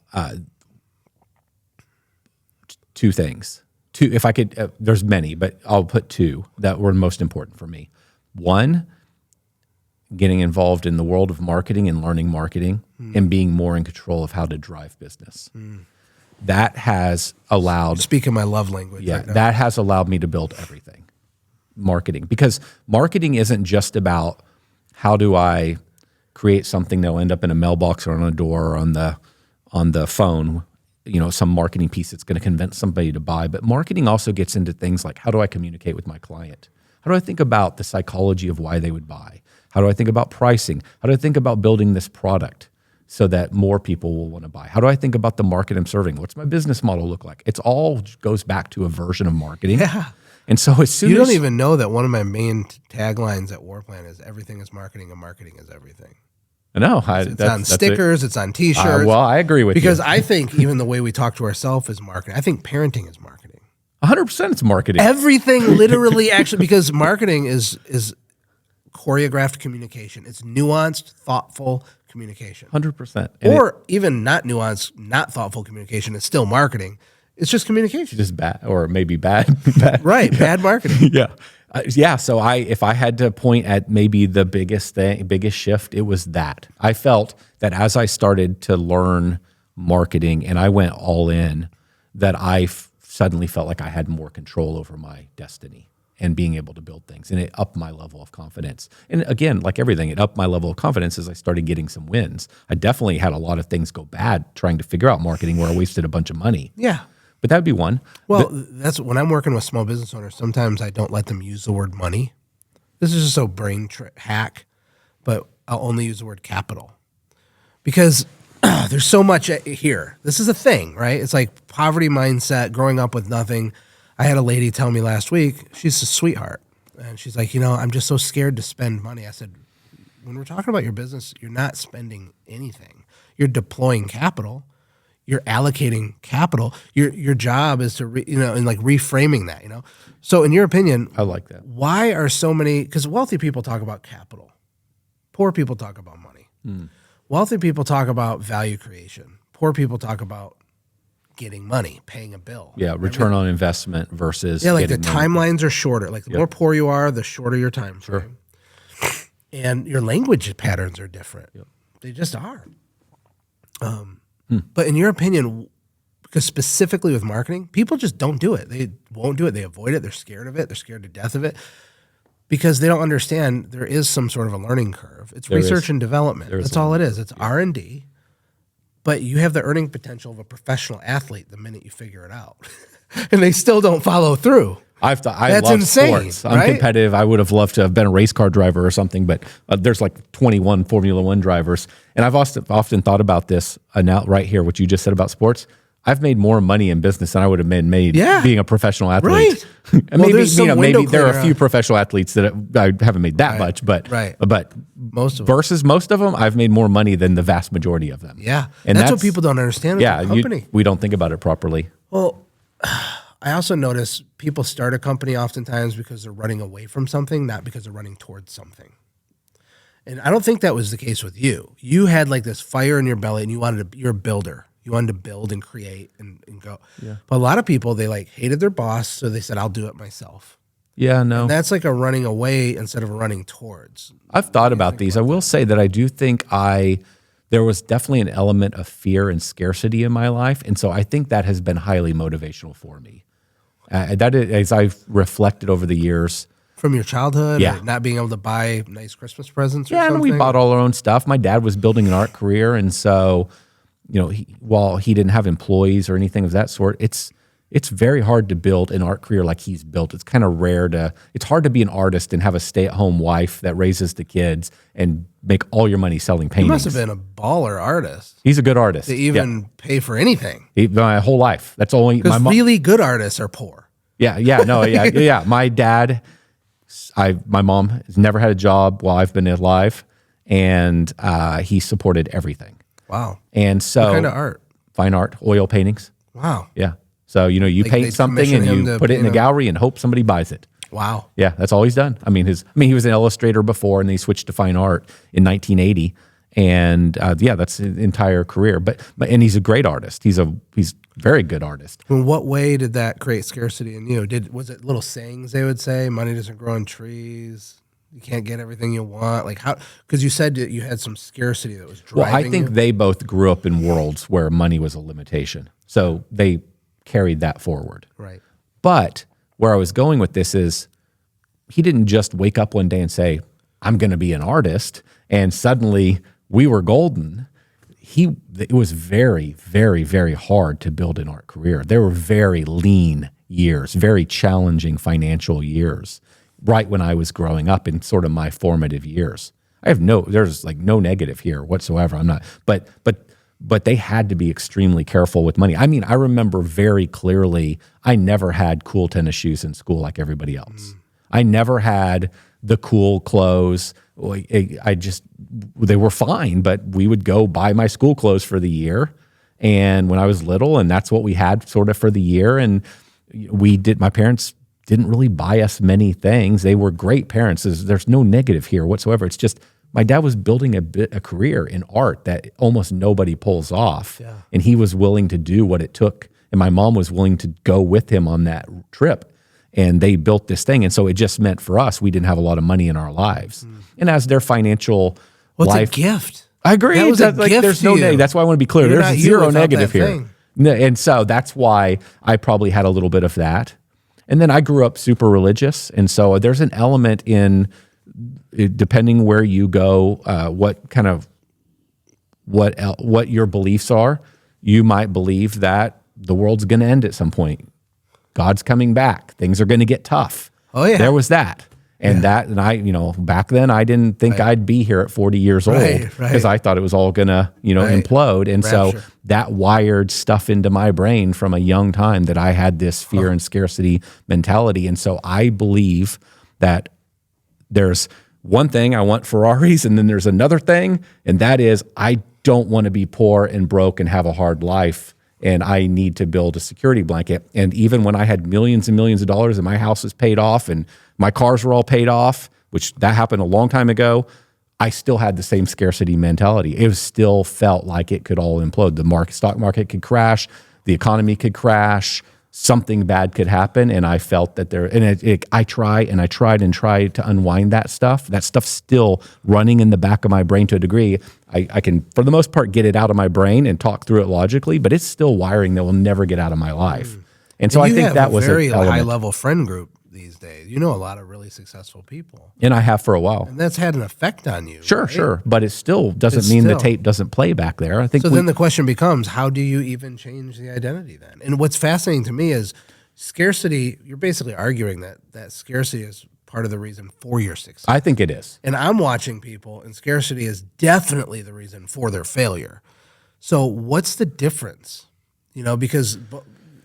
2 things. 2, if I could, there's many, but I'll put 2 that were most important for me. 1, getting involved in the world of marketing and learning marketing and being more in control of how to drive business. That has allowed Speaking my love language. right now. that has allowed me to build everything. Marketing. Because marketing isn't just about how do I create something that'll end up in a mailbox or on a door or on the phone, some marketing piece that's going to convince somebody to buy. But marketing also gets into things like, how do I communicate with my client? How do I think about the psychology of why they would buy? How do I think about pricing? How do I think about building this product so that more people will want to buy? How do I think about the market I'm serving? What's my business model look like? It's all goes back to a version of marketing. Yeah. And so as soon You as don't even know that one of my main taglines at Warplan is everything is marketing and marketing is everything. No, It's on stickers, it's on T-shirts. Well, I agree with because you. I think even the way we talk to ourselves is marketing. I think parenting is marketing. 100% it's marketing. Everything literally actually, because marketing is choreographed communication. It's nuanced, thoughtful communication. 100%. Or even not nuanced, not thoughtful communication. It's still marketing. It's just communication. Just bad, or maybe bad. bad. Right, bad marketing. Yeah. So if I had to point at maybe the biggest shift, it was that. I felt that as I started to learn marketing and I went all in, that I suddenly felt like I had more control over my destiny and being able to build things. And it upped my level of confidence. And again, like everything, it upped my level of confidence as I started getting some wins. I definitely had a lot of things go bad trying to figure out marketing where I wasted a bunch of money. Yeah. But that would be one. Well, that's when I'm working with small business owners, sometimes I don't let them use the word money. This is just a brain hack, but I'll only use the word capital. Because there's so much here. This is a thing, right? It's like poverty mindset, growing up with nothing. I had a lady tell me last week, she's a sweetheart. And she's like, I'm just so scared to spend money. I said, when we're talking about your business, you're not spending anything. You're deploying capital. You're allocating capital. Your job is to, and like reframing that, So in your opinion, I like that. Why are so many, because wealthy people talk about capital. Poor people talk about money. Wealthy people talk about value creation. Poor people talk about getting money, paying a bill. Yeah, return on investment versus like the getting money. timelines are shorter. Like the more poor you are, the shorter your time frame. Sure. And your language patterns are different. Yep. They just are. But in your opinion, because specifically with marketing, people just don't do it. They won't do it. They avoid it. They're scared of it. They're scared to death of it because they don't understand there is some sort of a learning curve. It's research and development. That's all it is. It's R&D. But you have the earning potential of a professional athlete the minute you figure it out. And they still don't follow through. I That's love insane, sports. I'm right? competitive. I would have loved to have been a race car driver or something, but there's like 21 Formula One drivers. And I've often thought about this now right here, what you just said about sports. I've made more money in business than I would have made being a professional athlete. Right. And maybe there are a few professional athletes that I haven't made that much, but most of them, I've made more money than the vast majority of them. Yeah. And that's what people don't understand with the company. We don't think about it properly. Well, I also notice people start a company oftentimes because they're running away from something, not because they're running towards something. And I don't think that was the case with you. You had like this fire in your belly and you're a builder. You wanted to build and create and go. Yeah. But a lot of people, they like hated their boss, so they said, I'll do it myself. Yeah, no. And that's like a running away instead of a running towards. I've thought about these. I will say that I do think there was definitely an element of fear and scarcity in my life. And so I think that has been highly motivational for me. That is, as I've reflected over the years. From your childhood? Or not being able to buy nice Christmas presents or something? Yeah, and we bought all our own stuff. My dad was building an art career. And so, while he didn't have employees or anything of that sort, it's very hard to build an art career like he's built. It's kind of rare it's hard to be an artist and have a stay-at-home wife that raises the kids and make all your money selling paintings. He must have been a baller artist. He's a good artist. To even pay for anything. My whole life. That's only because really good artists are poor. Yeah. My dad, my mom has never had a job while I've been alive, and he supported everything. Wow. And so, what kind of art? Fine art, oil paintings. Wow. Yeah. So, you paint something and you put it in the gallery and hope somebody buys it. Wow. Yeah, that's all he's done. He was an illustrator before, and then he switched to fine art in 1980. And that's his entire career. But he's a great artist. He's a very good artist. In what way did that create scarcity in you? Was it little sayings they would say? Money doesn't grow on trees. You can't get everything you want. Like how? Because you said that you had some scarcity that was driving. Well, I think they both grew up in worlds where money was a limitation, so they carried that forward. Right. But where I was going with this is, he didn't just wake up one day and say, "I'm going to be an artist," and suddenly we were golden. It was very, very, very hard to build an art career. There were very lean years, very challenging financial years, right when I was growing up in sort of my formative years. There's like no negative here whatsoever. I'm not, but they had to be extremely careful with money. I remember very clearly, I never had cool tennis shoes in school like everybody else. I never had the cool clothes. They were fine, but we would go buy my school clothes for the year. And when I was little, and that's what we had sort of for the year. And my parents didn't really buy us many things. They were great parents. There's no negative here whatsoever. It's just, My dad was building a career in art that almost nobody pulls off. Yeah. And he was willing to do what it took. And my mom was willing to go with him on that trip. And they built this thing. And so it just meant for us, we didn't have a lot of money in our lives. And as their financial life. It's a gift. I agree. That was a gift there's to no you. negative. That's why I want to be clear. There's zero negative here. Thing. And so that's why I probably had a little bit of that. And then I grew up super religious. And so there's an element in, depending where you go, what your beliefs are, you might believe that the world's going to end at some point. God's coming back. Things are going to get tough. Oh yeah. There was that. And and I, back then I didn't think I'd be here at 40 years old because I thought it was all gonna, implode. And so that wired stuff into my brain from a young time that I had this fear and scarcity mentality. And so I believe that there's one thing, I want Ferraris, and then there's another thing, and that is I don't want to be poor and broke and have a hard life. And I need to build a security blanket. And even when I had millions and millions of dollars and my house was paid off and my cars were all paid off, which that happened a long time ago, I still had the same scarcity mentality. It still felt like it could all implode. The stock market could crash, the economy could crash, something bad could happen. And I felt that I tried to unwind that stuff. That stuff's still running in the back of my brain to a degree. I can, for the most part, get it out of my brain and talk through it logically, but it's still wiring that will never get out of my life. And so I think that was a very high-level friend group these days. You know a lot of really successful people. And I have for a while. And that's had an effect on you. Sure, right? Sure. But it still doesn't mean the tape doesn't play back there. I think then the question becomes, how do you even change the identity then? And what's fascinating to me is scarcity, you're basically arguing that scarcity is part of the reason for your success. I think it is. And I'm watching people, and scarcity is definitely the reason for their failure. So what's the difference? Because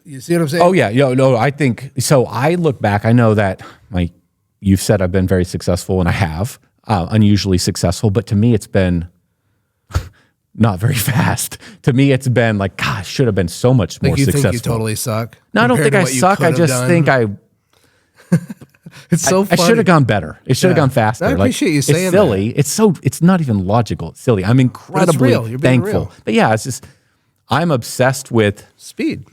you see what I'm saying? Oh, yeah. No, I think, so I look back, I know that you've said I've been very successful, and I have, unusually successful, but to me it's been not very fast. To me it's been like, gosh, should have been so much more successful. Think you totally suck? No, I don't think I suck. I just think it's so funny. I should have gone better. It should have gone faster. I appreciate you saying it's silly. That. It's not even logical. It's silly. I'm incredibly thankful. Real. But yeah, it's just, I'm obsessed with speed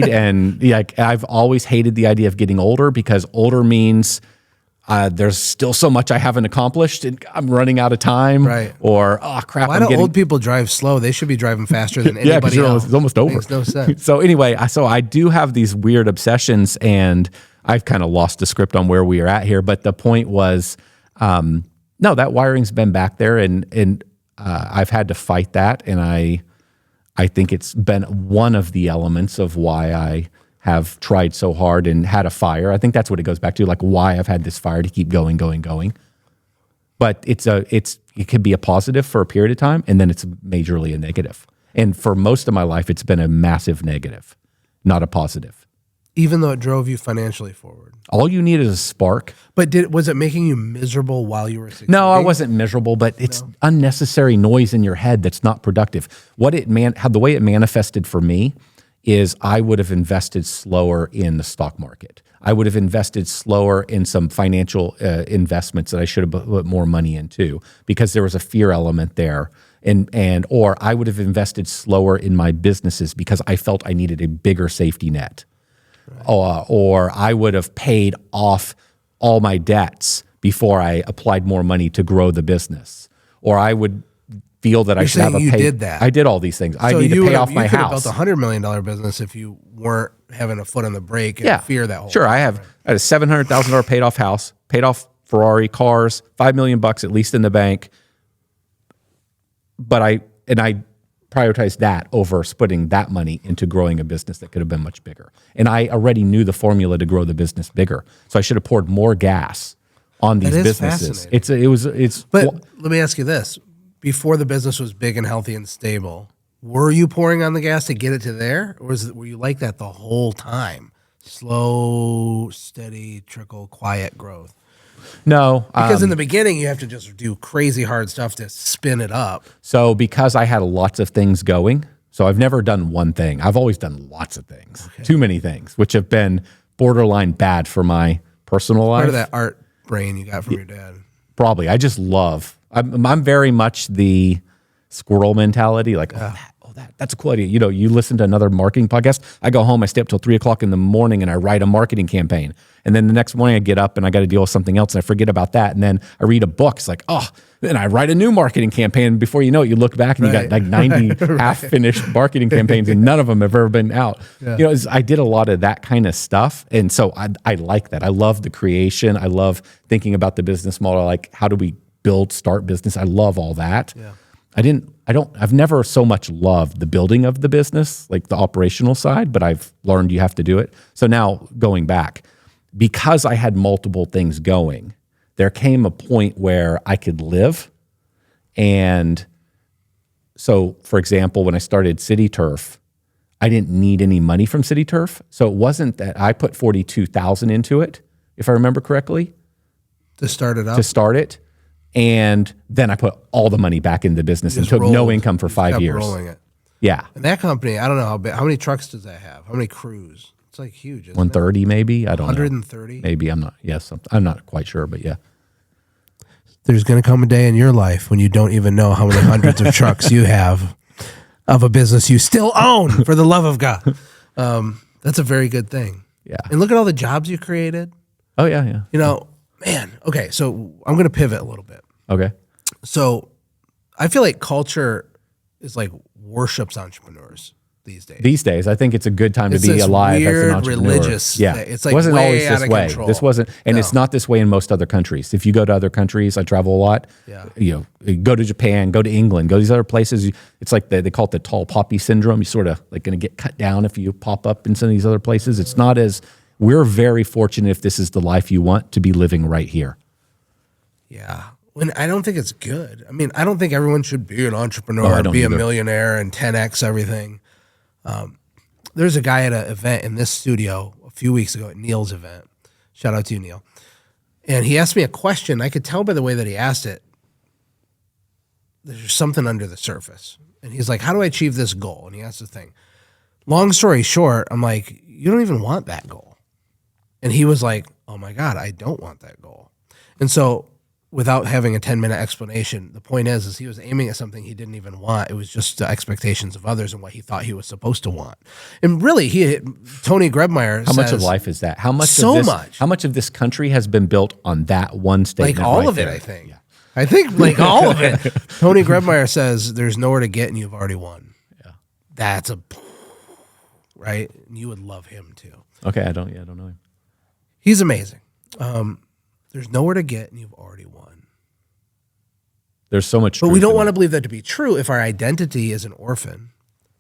and I've always hated the idea of getting older because older means there's still so much I haven't accomplished and I'm running out of time. Right. Or, oh crap. Why do old people drive slow? They should be driving faster than anybody else. It's almost over. Makes no sense. So anyway, I do have these weird obsessions, and I've kind of lost the script on where we are at here. But the point was, no, that wiring's been back there, and I've had to fight that, and I think it's been one of the elements of why I have tried so hard and had a fire. I think that's what it goes back to, like why I've had this fire to keep going. But it could be a positive for a period of time, and then it's majorly a negative. And for most of my life, it's been a massive negative, not a positive. Even though it drove you financially forward. All you need is a spark. But was it making you miserable while you were succeeding? No, I wasn't miserable, but it's unnecessary noise in your head that's not productive. The way it manifested for me is I would have invested slower in the stock market. I would have invested slower in some financial investments that I should have put more money into because there was a fear element there. Or I would have invested slower in my businesses because I felt I needed a bigger safety net. Right. Or I would have paid off all my debts before I applied more money to grow the business. Or I would feel that I should have a pay. You did that. I did all these things. I need to pay off my house. You could have built $100 million business if you weren't having a foot on the brake and fear that whole thing. I had a $700,000 paid off house, paid off Ferrari, cars, $5 million at least in the bank. But I prioritized that over splitting that money into growing a business that could have been much bigger. And I already knew the formula to grow the business bigger. So I should have poured more gas on these businesses. But let me ask you this. Before the business was big and healthy and stable, were you pouring on the gas to get it to there? Or were you like that the whole time? Slow, steady, trickle, quiet growth. No. Because in the beginning, you have to just do crazy hard stuff to spin it up. So because I had lots of things going, so I've never done one thing. I've always done lots of things, too many things, which have been borderline bad for my personal life. Part of that art brain you got from your dad. Probably. I I'm very much the squirrel mentality. Like, that's a cool idea. You know, you listen to another marketing podcast. I go home, I stay up till 3:00 in the morning and I write a marketing campaign. And then the next morning I get up and I got to deal with something else and I forget about that. And then I read a book. It's like, then I write a new marketing campaign. Before you know it, you look back and you got like 90 half-finished marketing campaigns and none of them have ever been out. Yeah. You know, I did a lot of that kind of stuff. And so I like that. I love the creation. I love thinking about the business model. Like, how do we start business? I love all that. Yeah. I've never so much loved the building of the business, like the operational side, but I've learned you have to do it. So now going back, because I had multiple things going, there came a point where I could live. And so, for example, when I started City Turf, I didn't need any money from City Turf. So it wasn't that I put $42,000 into it, if I remember correctly. To start it up? To start it. And then I put all the money back into the business and took no income for 5 years. Rolling it. Yeah. And that company, I don't know how many trucks does that have? How many crews? It's like huge, isn't 130 it? Maybe? I don't 130? know. Maybe. I'm not quite sure, but yeah. There's going to come a day in your life when you don't even know how many hundreds of trucks you have of a business you still own, for the love of God. That's a very good thing. Yeah. And look at all the jobs you created. Oh, yeah. You know, man, okay, so I'm going to pivot a little bit. Okay. So I feel like culture is like worships entrepreneurs these days. These days, I think it's a good time to be alive as an entrepreneur. Religious yeah. thing. It's like it wasn't way always out this of way. control. This wasn't, and it's not this way in most other countries. If you go to other countries, I travel a lot. Yeah. You know, go to Japan, go to England, go to these other places. It's like they call it the tall poppy syndrome. You're sort of like going to get cut down if you pop up in some of these other places. It's not as, we're very fortunate if this is the life you want to be living right here. Yeah. When I don't think it's good. I mean, I don't think everyone should be an entrepreneur, be a millionaire, and 10x everything. There's a guy at an event in this studio a few weeks ago at Neil's event. Shout out to you, Neil. And he asked me a question. I could tell by the way that he asked it, there's something under the surface. And he's like, how do I achieve this goal? And he asked the thing. Long story short, I'm like, you don't even want that goal. And he was like, oh my God, I don't want that goal. And so, without having a 10-minute explanation, the point is he was aiming at something he didn't even want. It was just the expectations of others and what he thought he was supposed to want. And really, Tony Grebmeyer says, how much of life is that? How much of this country has been built on that one statement? Like all of it, I think. Yeah. I think like all of it. Tony Grebmeyer says there's nowhere to get and you've already won. Yeah. That's right? And you would love him too. Okay, I don't know him. He's amazing. There's nowhere to get and you've already won. There's so much truth. But we don't want to believe that to be true if our identity is an orphan.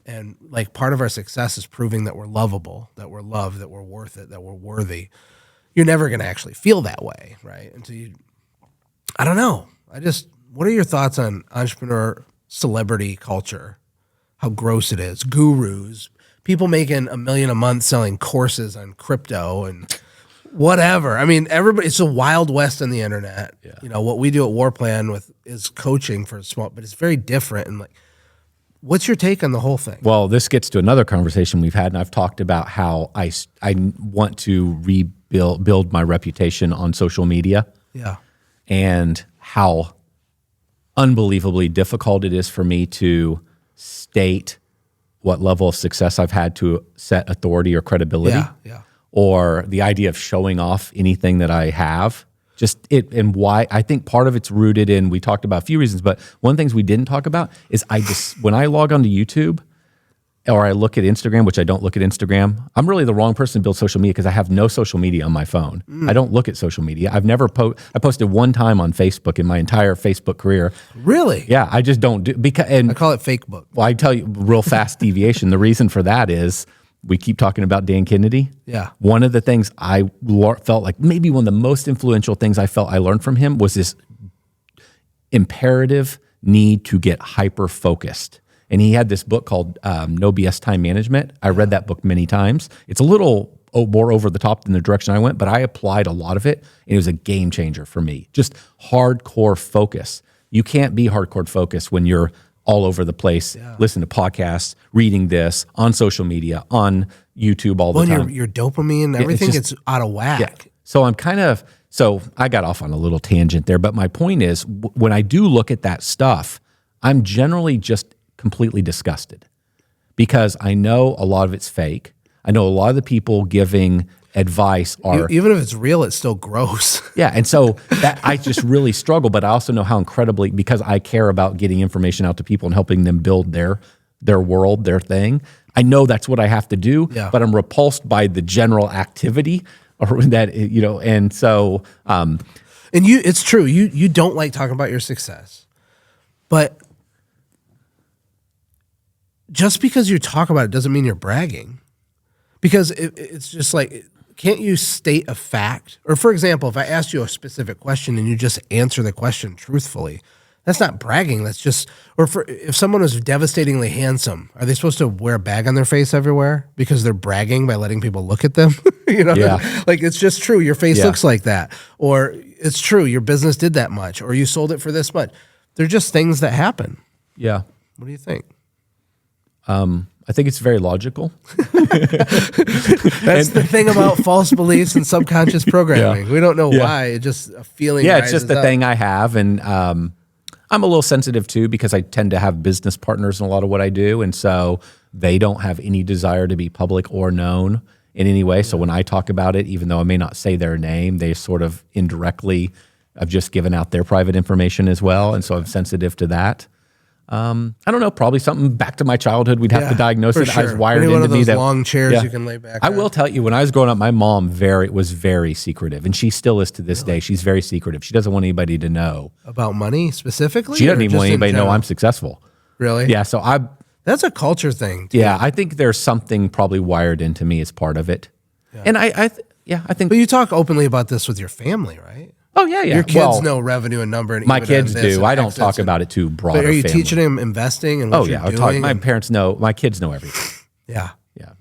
And like part of our success is proving that we're lovable, that we're loved, that we're worth it, that we're worthy. You're never going to actually feel that way, right? I don't know. What are your thoughts on entrepreneur celebrity culture? How gross it is. Gurus, people making $1 million a month selling courses on crypto and whatever. I mean, it's a wild west on the internet. Yeah. You know, what we do at Warplan is coaching for small, but it's very different. And like, what's your take on the whole thing? Well, this gets to another conversation we've had, and I've talked about how I want to build my reputation on social media. Yeah. And how unbelievably difficult it is for me to state what level of success I've had to set authority or credibility. Yeah. Or the idea of showing off anything that I have, and why. I think part of it's rooted in, we talked about a few reasons, but one of the things we didn't talk about is when I log onto YouTube or I look at Instagram, which I don't look at Instagram, I'm really the wrong person to build social media because I have no social media on my phone. I don't look at social media. I've never I posted one time on Facebook in my entire Facebook career. Really? Yeah, I just don't do, and I call it fake book. Well, I tell you, real fast deviation. The reason for that is, we keep talking about Dan Kennedy. Yeah. One of the things I felt like maybe one of the most influential things I felt I learned from him was this imperative need to get hyper-focused. And he had this book called No BS Time Management. I read that book many times. It's a little more over the top than the direction I went, but I applied a lot of it, and it was a game changer for me. Just hardcore focus. You can't be hardcore focused when you're all over the place, listen to podcasts, reading this, on social media, on YouTube all the time. Your dopamine, everything gets out of whack. Yeah. So I'm kind of So I got off on a little tangent there, but my point is when I do look at that stuff, I'm generally just completely disgusted because I know a lot of it's fake. I know a lot of the people giving advice are... Even if it's real, it's still gross. Yeah, and so that I just really struggle, but I also know how incredibly, because I care about getting information out to people and helping them build their world, their thing. I know that's what I have to do, but I'm repulsed by the general activity or that, and so... and it's true, you don't like talking about your success, but just because you talk about it doesn't mean you're bragging. Because it's just like, can't you state a fact? Or for example, if I asked you a specific question and you just answer the question truthfully, that's not bragging. That's just, if someone is devastatingly handsome, are they supposed to wear a bag on their face everywhere because they're bragging by letting people look at them? Like it's just true. Your face looks like that. Or it's true. Your business did that much, or you sold it for this much. They're just things that happen. Yeah. What do you think? I think it's very logical. That's the thing about false beliefs and subconscious programming. We don't know why. It's just a feeling. Yeah, it's just the up. thing I have. And I'm a little sensitive too because I tend to have business partners in a lot of what I do. And so they don't have any desire to be public or known in any way. So when I talk about it, even though I may not say their name, they sort of indirectly have just given out their private information as well. And so I'm sensitive to that. I don't know, probably something back to my childhood. We'd have to diagnose it. Sure. I was wired Maybe into one of me those that long chairs you can lay back I on. will tell you, when I was growing up, my mom was very secretive, and she still is to this day. She's very secretive. She doesn't want anybody to know. About money specifically? She doesn't even want anybody to know I'm successcul. Really? Yeah, so that's a culture thing, too. Yeah, I think there's something probably wired into me as part of it. Yeah. And I think... But you talk openly about this with your family, right? Oh, yeah. Your kids know revenue and number. And my kids do. I don't talk about it too broad. But are you teaching them investing and what you're doing? My parents know. My kids know everything. Yeah. Yeah.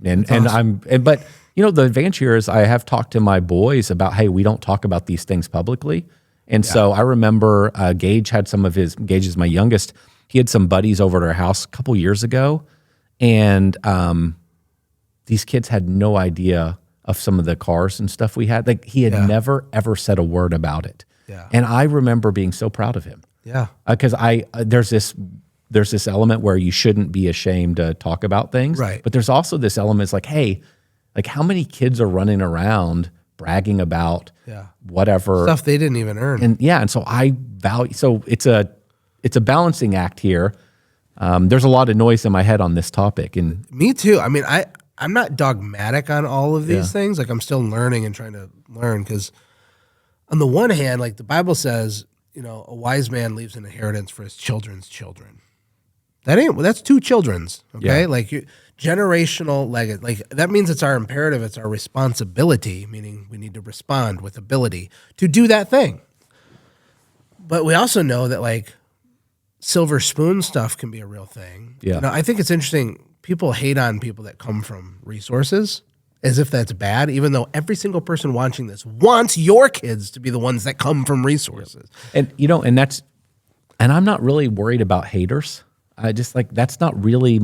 But the advantage here is I have talked to my boys about, hey, we don't talk about these things publicly. And so I remember Gage is my youngest, he had some buddies over at our house a couple years ago. And these kids had no idea of some of the cars and stuff we had. Like he had never, ever said a word about it. Yeah. And I remember being so proud of him. Yeah. Because there's this element where you shouldn't be ashamed to talk about things. Right. But there's also this element, it's like, hey, like how many kids are running around bragging about whatever. Stuff they didn't even earn. And so I value, so it's a balancing act here. There's a lot of noise in my head on this topic. And me too. I mean, I'm not dogmatic on all of these things. Like I'm still learning and trying to learn because on the one hand, like the Bible says, a wise man leaves an inheritance for his children's children. That's two children's, okay? Yeah. Like generational legacy. Like that means it's our imperative, it's our responsibility, meaning we need to respond with ability to do that thing. But we also know that like silver spoon stuff can be a real thing. Yeah. I think it's interesting. People hate on people that come from resources as if that's bad, even though every single person watching this wants your kids to be the ones that come from resources. And, and I'm not really worried about haters. I just like, that's not really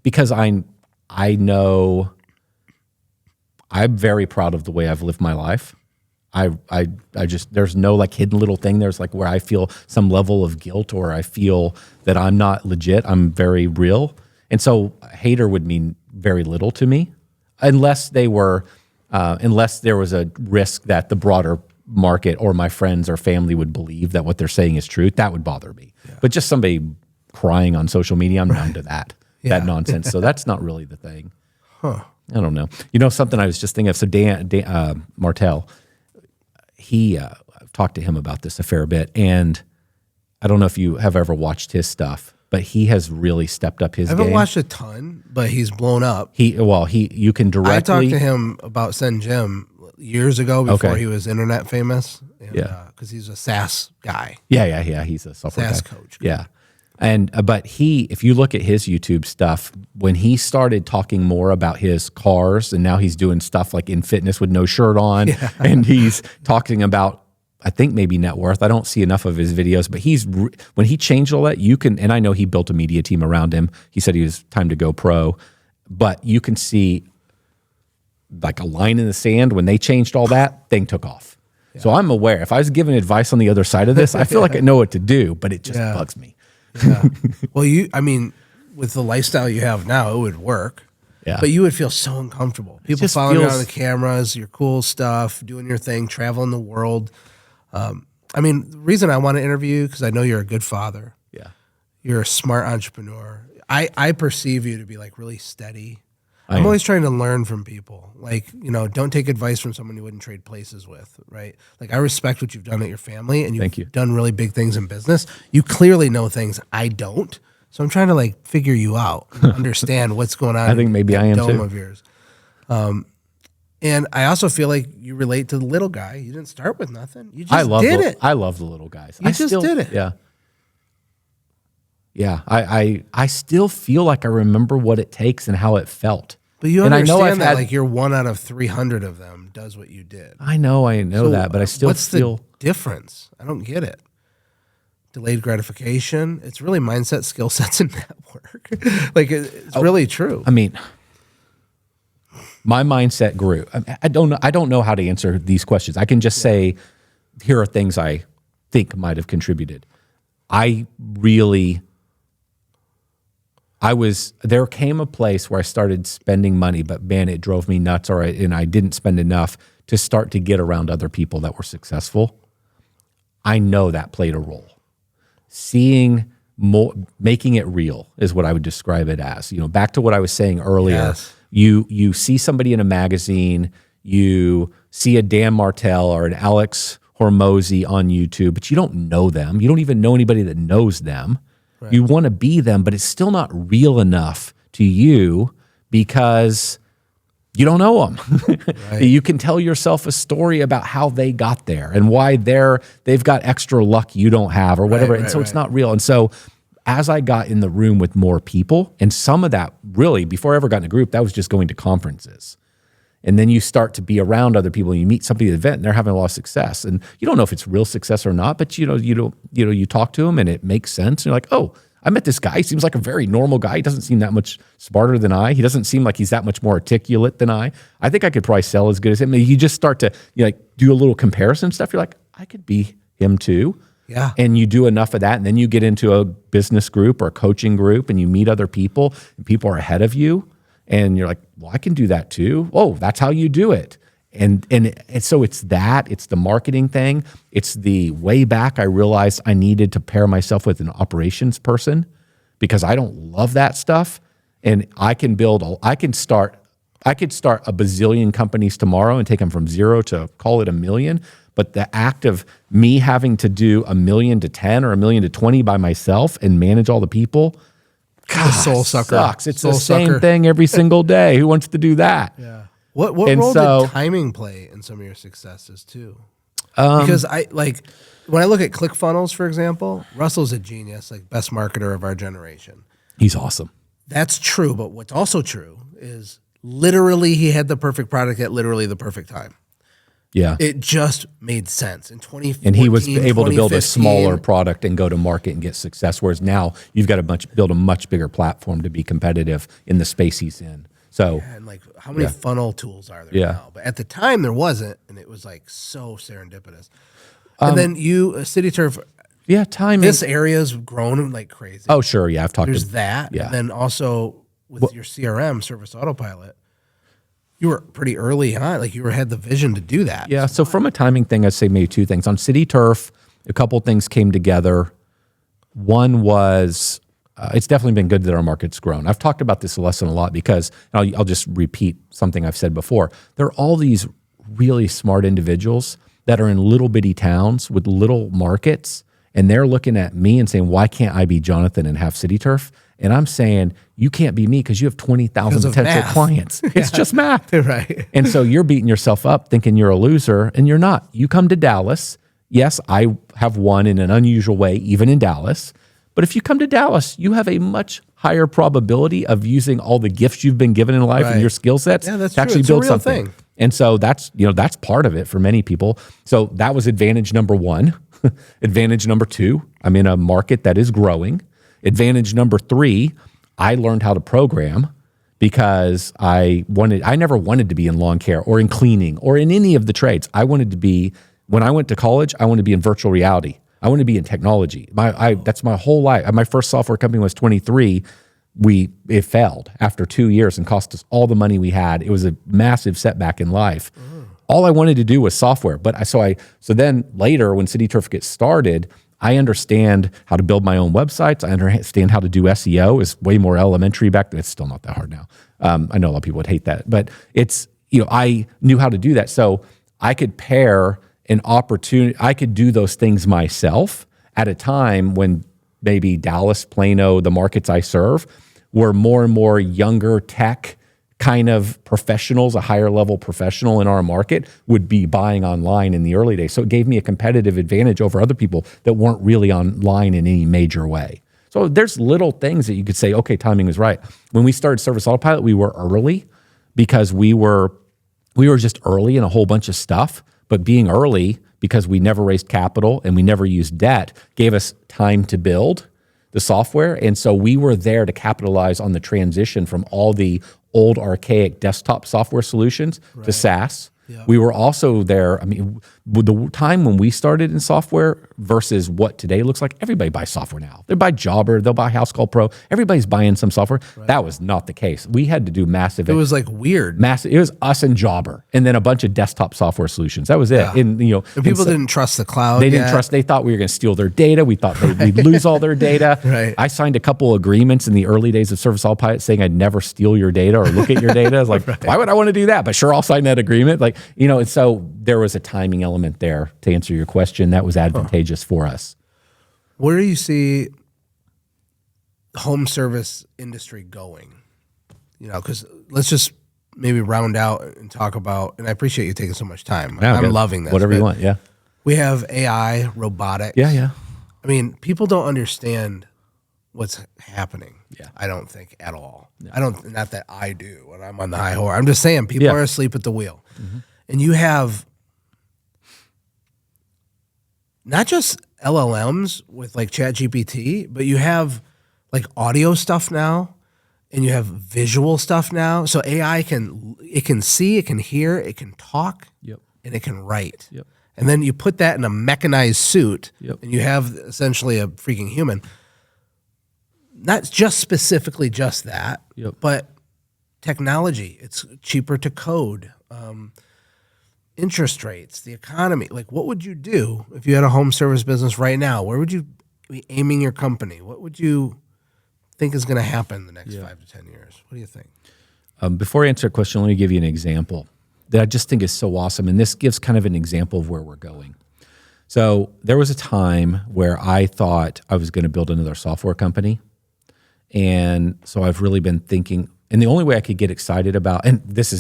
because I know I'm very proud of the way I've lived my life. I just, there's no like hidden little thing. There's like where I feel some level of guilt or I feel that I'm not legit. I'm very real. And so a hater would mean very little to me unless there was a risk that the broader market or my friends or family would believe that what they're saying is true. That would bother me. Yeah. But just somebody crying on social media, I'm numb to that, that nonsense. So that's not really the thing. Huh. I don't know. Something I was just thinking of. So Dan Martell, I've talked to him about this a fair bit. And I don't know if you have ever watched his stuff. But he has really stepped up his game. I haven't watched a ton, but he's blown up. You can directly... I talked to him about Sen Jim years ago before he was internet famous. And, because he's a SaaS guy. Yeah. He's a software SaaS guy. coach. Yeah. And but if you look at his YouTube stuff, when he started talking more about his cars, and now he's doing stuff like in fitness with no shirt on, and he's talking about, I think maybe net worth. I don't see enough of his videos, but when he changed all that, and I know he built a media team around him. He said he was time to go pro, but you can see like a line in the sand when they changed all that, thing took off. So I'm aware. If I was giving advice on the other side of this, I feel like I know what to do, but it just bugs me. Yeah. Well, with the lifestyle you have now, it would work. Yeah. But you would feel so uncomfortable. People following you on the cameras, your cool stuff, doing your thing, traveling the world. The reason I want to interview you, because I know you're a good father. Yeah. You're a smart entrepreneur. I perceive you to be like really steady. I'm always trying to learn from people. Like, don't take advice from someone you wouldn't trade places with, right? Like, I respect what you've done at your family, and you've done really big things in business. You clearly know things I don't. So I'm trying to figure you out, and understand what's going on. I think maybe I am dome too. Of yours. And I also feel like you relate to the little guy. You didn't start with nothing. You just did it. I love the little guys. You just did it. Yeah. Yeah. I still feel like I remember what it takes and how it felt. But you understand that you're 1 out of 300 of them does what you did. I know so that, but I still feel. What's the difference? I don't get it. Delayed gratification. It's really mindset, skill sets, and network. It's really true. My mindset grew. I don't know how to answer these questions. I can just say, here are things I think might have contributed. There came a place where I started spending money, but man, it drove me nuts, and I didn't spend enough to start to get around other people that were successful. I know that played a role. Seeing more, making it real is what I would describe it as. Back to what I was saying earlier. Yes. You see somebody in a magazine, you see a Dan Martell or an Alex Hormozy on YouTube, but you don't know them. You don't even know anybody that knows them. Right. You want to be them, but it's still not real enough to you because you don't know them. Right. You can tell yourself a story about how they got there and why they've got extra luck you don't have or whatever. And so it's not real. And so as I got in the room with more people, and some of that really, before I ever got in a group, that was just going to conferences. And then you start to be around other people and you meet somebody at the event and they're having a lot of success. And you don't know if it's real success or not, but you talk to them and it makes sense. And you're like, oh, I met this guy. He seems like a very normal guy. He doesn't seem that much smarter than I. He doesn't seem like he's that much more articulate than I. I think I could probably sell as good as him. You just start to do a little comparison stuff. You're like, I could be him too. Yeah. And you do enough of that, and then you get into a business group or a coaching group, and you meet other people, and people are ahead of you, and you're like, well, I can do that too. Oh, that's how you do it. And so it's the marketing thing. It's the way back I realized I needed to pair myself with an operations person because I don't love that stuff. And I can start a bazillion companies tomorrow and take them from 0 to call it 1 million. But the act of me having to do 1 million to 10 or 1 million to 20 by myself and manage all the people, God, soul sucker. Sucks. It's the same thing every single day. Who wants to do that? Yeah. What role did timing play in some of your successes too? Because when I look at ClickFunnels, for example, Russell's a genius, best marketer of our generation. He's awesome. That's true, but what's also true is literally he had the perfect product at literally the perfect time. Yeah. It just made sense in 2014. And he was able to build a smaller product and go to market and get success, whereas now you've got to build a much bigger platform to be competitive in the space he's in. So, and how many funnel tools are there now? But at the time there wasn't, and it was so serendipitous. And then City Turf. Yeah, timing. This area's grown like crazy. Oh, sure. Yeah, I've talked There's that. Yeah. And then also with your CRM, Service Autopilot, you were pretty early on. You had the vision to do that. Yeah, so from a timing thing, I'd say maybe 2 things. On City Turf, a couple things came together. One was, it's definitely been good that our market's grown. I've talked about this lesson a lot because, I'll just repeat something I've said before. There are all these really smart individuals that are in little bitty towns with little markets, and they're looking at me and saying, why can't I be Jonathan and have City Turf? And I'm saying, you can't be me because you have 20,000 potential clients. It's just math. Right. And so you're beating yourself up thinking you're a loser, and you're not. You come to Dallas. Yes, I have won in an unusual way, even in Dallas. But if you come to Dallas, you have a much higher probability of using all the gifts you've been given in life and your skill sets to actually build something. And so that's part of it for many people. So that was advantage number 1. Advantage number 2, I'm in a market that is growing. Advantage number 3, I learned how to program because I never wanted to be in lawn care or in cleaning or in any of the trades. I wanted to be When I went to college, I wanted to be in virtual reality. I wanted to be in technology. That's my whole life. My first software company was 23. It failed after 2 years and cost us all the money we had. It was a massive setback in life. All I wanted to do was software. So then later when CityTurf gets started, I understand how to build my own websites. I understand how to do SEO. It's way more elementary back then. It's still not that hard now. I know a lot of people would hate that, but I knew how to do that. So I could pair an opportunity. I could do those things myself at a time when maybe Dallas, Plano, the markets I serve were more and more younger tech kind of professionals, a higher level professional in our market would be buying online in the early days. So it gave me a competitive advantage over other people that weren't really online in any major way. So there's little things that you could say, okay, timing was right. When we started Service Autopilot, we were early because we were just early in a whole bunch of stuff, but being early because we never raised capital and we never used debt gave us time to build the software. And so we were there to capitalize on the transition from all the old archaic desktop software solutions to SaaS. Yeah. We were also there. I mean, with the time when we started in software versus what today looks like, everybody buys software now. They buy Jobber, they'll buy House Call Pro. Everybody's buying some software. Right. That was not the case. We had to do massive. It was like weird. Massive. It was us and Jobber, and then a bunch of desktop software solutions. That was it. Yeah. And people didn't trust the cloud. They didn't trust. They thought we were going to steal their data. We thought we'd lose all their data. Right. I signed a couple agreements in the early days of Service Autopilot saying I'd never steal your data or look at your data. I was like, right. Why would I want to do that? But sure, I'll sign that agreement. And so there was a timing element there to answer your question that was advantageous for us. Where do you see the home service industry going? Because let's just maybe round out and talk about, and I appreciate you taking so much time. Yeah, I'm loving this. Whatever you want, yeah. We have AI, robotics. Yeah. I mean, people don't understand what's happening. Yeah. I don't think at all. No. Not that I do when I'm on the high horse. I'm just saying people are asleep at the wheel. Mm-hmm. And you have not just LLMs with like ChatGPT, but you have like audio stuff now, and you have visual stuff now. So AI can see, it can hear, it can talk, and it can write. Yep. And then you put that in a mechanized suit, and you have essentially a freaking human. Not just specifically just that, but technology. It's cheaper to code. Interest rates, the economy. Like, what would you do if you had a home service business right now? Where would you be aiming your company? What would you think is going to happen in the next 5 to 10 years? What do you think? Before I answer a question, let me give you an example that I just think is so awesome. And this gives kind of an example of where we're going. So there was a time where I thought I was going to build another software company. And so I've really been thinking, and the only way I could get excited about, and this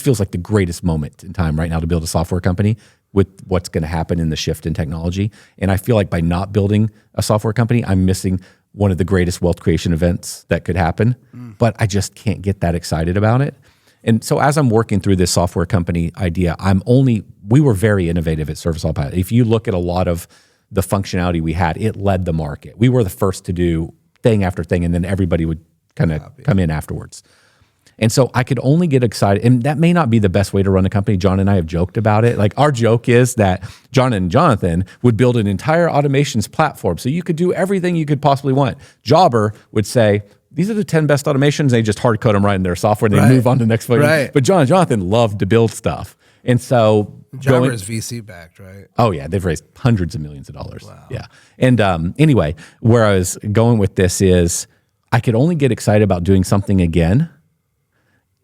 feels like the greatest moment in time right now to build a software company with what's going to happen in the shift in technology. And I feel like by not building a software company, I'm missing one of the greatest wealth creation events that could happen, but I just can't get that excited about it. And so as I'm working through this software company idea, we were very innovative at Service Autopilot. If you look at a lot of the functionality we had, it led the market. We were the first to do thing after thing, and then everybody would kind of come in afterwards. And so I could only get excited, and that may not be the best way to run a company. John and I have joked about it. Like, our joke is that John and Jonathan would build an entire automations platform so you could do everything you could possibly want. Jobber would say, these are the 10 best automations. They just hard code them right in their software and they move on to the next one. Right. But John and Jonathan loved to build stuff. And so Jobber is VC backed, right? Oh yeah, they've raised hundreds of millions of dollars. Wow. Yeah. And anyway, where I was going with this is I could only get excited about doing something again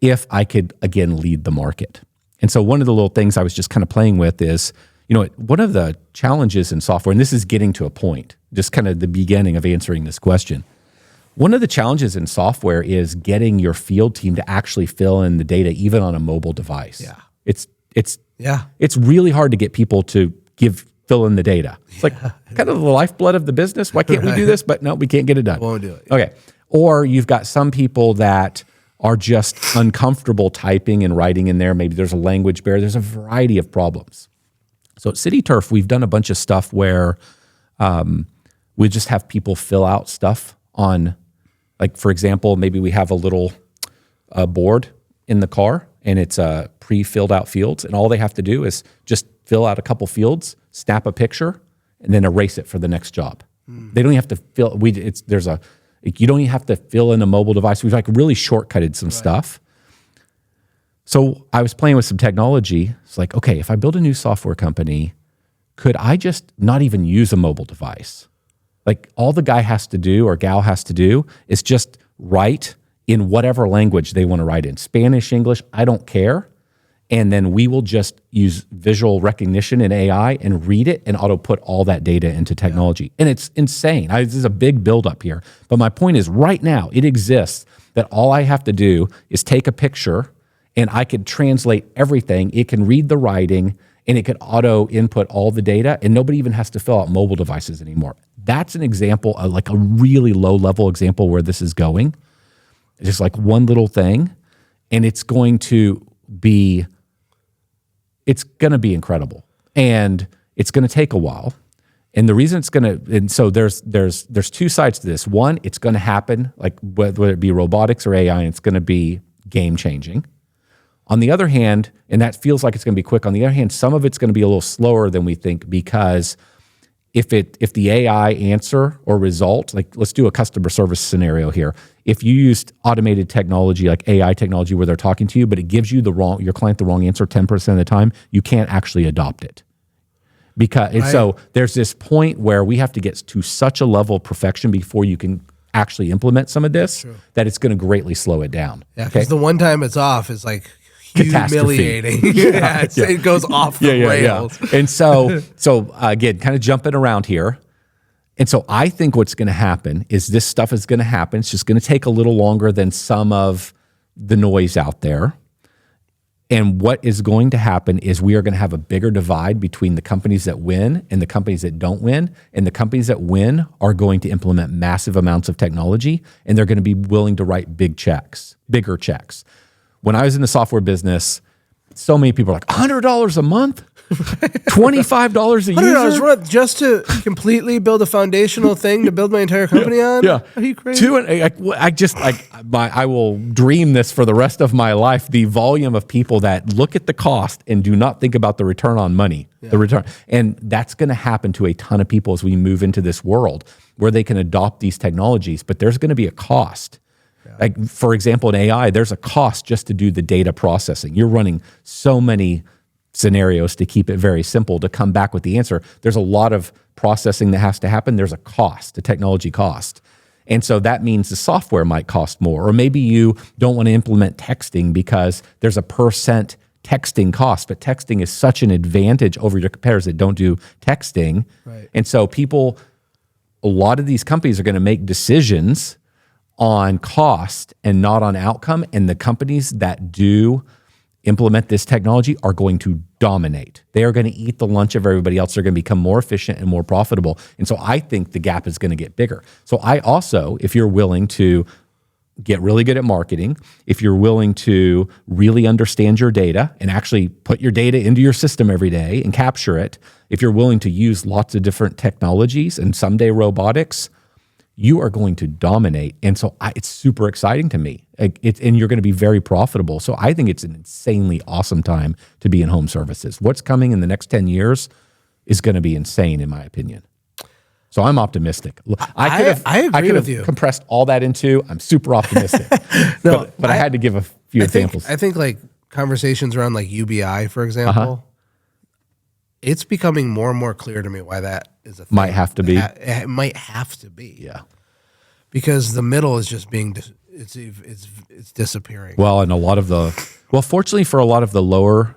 if I could again lead the market. And so one of the little things I was just kind of playing with is, one of the challenges in software, and this is getting to a point, just kind of the beginning of answering this question. One of the challenges in software is getting your field team to actually fill in the data, even on a mobile device. Yeah. It's really hard to get people to fill in the data. It's like kind of the lifeblood of the business. Why can't we do this? But no, we can't get it done. Won't do it. Okay. Or you've got some people that are just uncomfortable typing and writing in there. Maybe there's a language barrier. There's a variety of problems. So at CityTurf, we've done a bunch of stuff where we just have people fill out stuff on, like, for example, maybe we have a little board in the car and it's pre-filled out fields, and all they have to do is just fill out a couple fields, snap a picture, and then erase it for the next job. They don't even have to fill. You don't even have to fill in a mobile device. We've like really shortcutted some stuff. So I was playing with some technology. It's like, okay, if I build a new software company, could I just not even use a mobile device? Like all the guy has to do or gal has to do is just write in whatever language they want to write in. Spanish, English, I don't care. And then we will just use visual recognition and AI and read it and auto put all that data into technology. And it's insane. This is a big buildup here. But my point is right now it exists that all I have to do is take a picture and I could translate everything. It can read the writing and it could auto input all the data and nobody even has to fill out mobile devices anymore. That's an example, like a really low level example where this is going. It's just like one little thing and it's going to be incredible, and it's going to take a while. And the reason it's going to, and so there's two sides to this. One, it's going to happen, like whether it be robotics or AI, and it's going to be game changing. On the other hand, and that feels like it's going to be quick. On the other hand, some of it's going to be a little slower than we think because if the AI answer or result, like let's do a customer service scenario here. If you used automated technology like AI technology where they're talking to you, but it gives you your client the wrong answer 10% of the time, you can't actually adopt it. So there's this point where we have to get to such a level of perfection before you can actually implement some of this that it's going to greatly slow it down. Yeah, because the one time it's off is like humiliating. It goes off the rails. And so again, kind of jumping around here. And so I think what's going to happen is this stuff is going to happen. It's just going to take a little longer than some of the noise out there. And what is going to happen is we are going to have a bigger divide between the companies that win and the companies that don't win. And the companies that win are going to implement massive amounts of technology, and they're going to be willing to write bigger checks. When I was in the software business, so many people are like, $100 a month? $25 a year? $100 just to completely build a foundational thing to build my entire company on? Yeah. Are you crazy? I will dream this for the rest of my life. The volume of people that look at the cost and do not think about the return on money, the return. And that's going to happen to a ton of people as we move into this world where they can adopt these technologies, but there's going to be a cost. Like, for example, in AI, there's a cost just to do the data processing. You're running so many scenarios to keep it very simple to come back with the answer. There's a lot of processing that has to happen. There's a cost, a technology cost. And so that means the software might cost more. Or maybe you don't want to implement texting because there's a % texting cost, but texting is such an advantage over your competitors that don't do texting. Right. And so a lot of these companies are going to make decisions on cost and not on outcome. And the companies that do implement this technology are going to dominate. They are going to eat the lunch of everybody else. They're going to become more efficient and more profitable. And so I think the gap is going to get bigger. So I also, if you're willing to get really good at marketing, if you're willing to really understand your data and actually put your data into your system every day and capture it, if you're willing to use lots of different technologies and someday robotics, you are going to dominate. And so it's super exciting to me. And you're going to be very profitable. So I think it's an insanely awesome time to be in home services. What's coming in the next 10 years is going to be insane, in my opinion. So I'm optimistic. I could have compressed all that into, I'm super optimistic. but I had to give a few examples. I think like conversations around like UBI, for example, it's becoming more and more clear to me why that is a thing. Might have to be. It might have to be. Yeah. Because the middle is just being, it's disappearing. Well, and fortunately for a lot of the lower,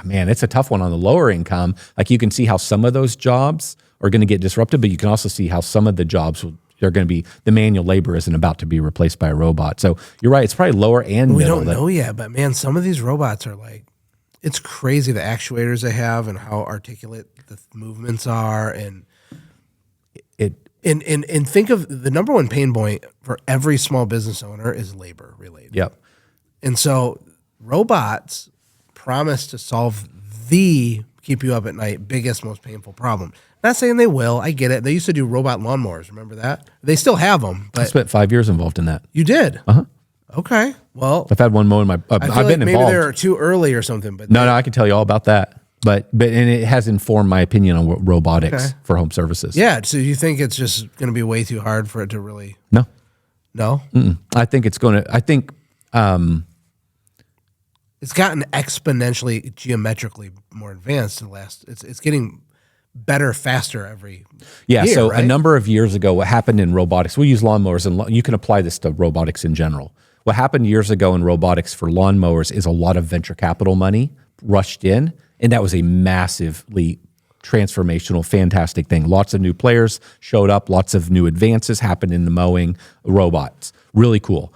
man, it's a tough one on the lower income. Like you can see how some of those jobs are going to get disrupted, but you can also see how some of the jobs they're going to be, the manual labor isn't about to be replaced by a robot. So you're right. It's probably lower and we middle. We don't know yet, but man, some of these robots are like, it's crazy the actuators they have and how articulate the movements are. And think of the number one pain point for every small business owner is labor related. Yep. And so robots promise to solve the keep you up at night biggest, most painful problem. Not saying they will. I get it. They used to do robot lawnmowers. Remember that? They still have them. But I spent 5 years involved in that. You did? Uh-huh. Okay. Well, I've had one mow in my. I feel I've like been maybe involved. they're too early or something. But No, I can tell you all about that. But and it has informed my opinion on what robotics for home services. yeah. So you think it's just going to be way too hard for it to really? No. No. I think it's going to. I think. It's gotten exponentially, geometrically more advanced in the last. It's getting better, faster every. Yeah. year, So right? a number of years ago, what happened in robotics? We use lawnmowers, and you can apply this to robotics in general. What happened years ago in robotics for lawnmowers is a lot of venture capital money rushed in, and that was a massively transformational, fantastic thing. Lots of new players showed up. Lots of new advances happened in the mowing robots. Really cool.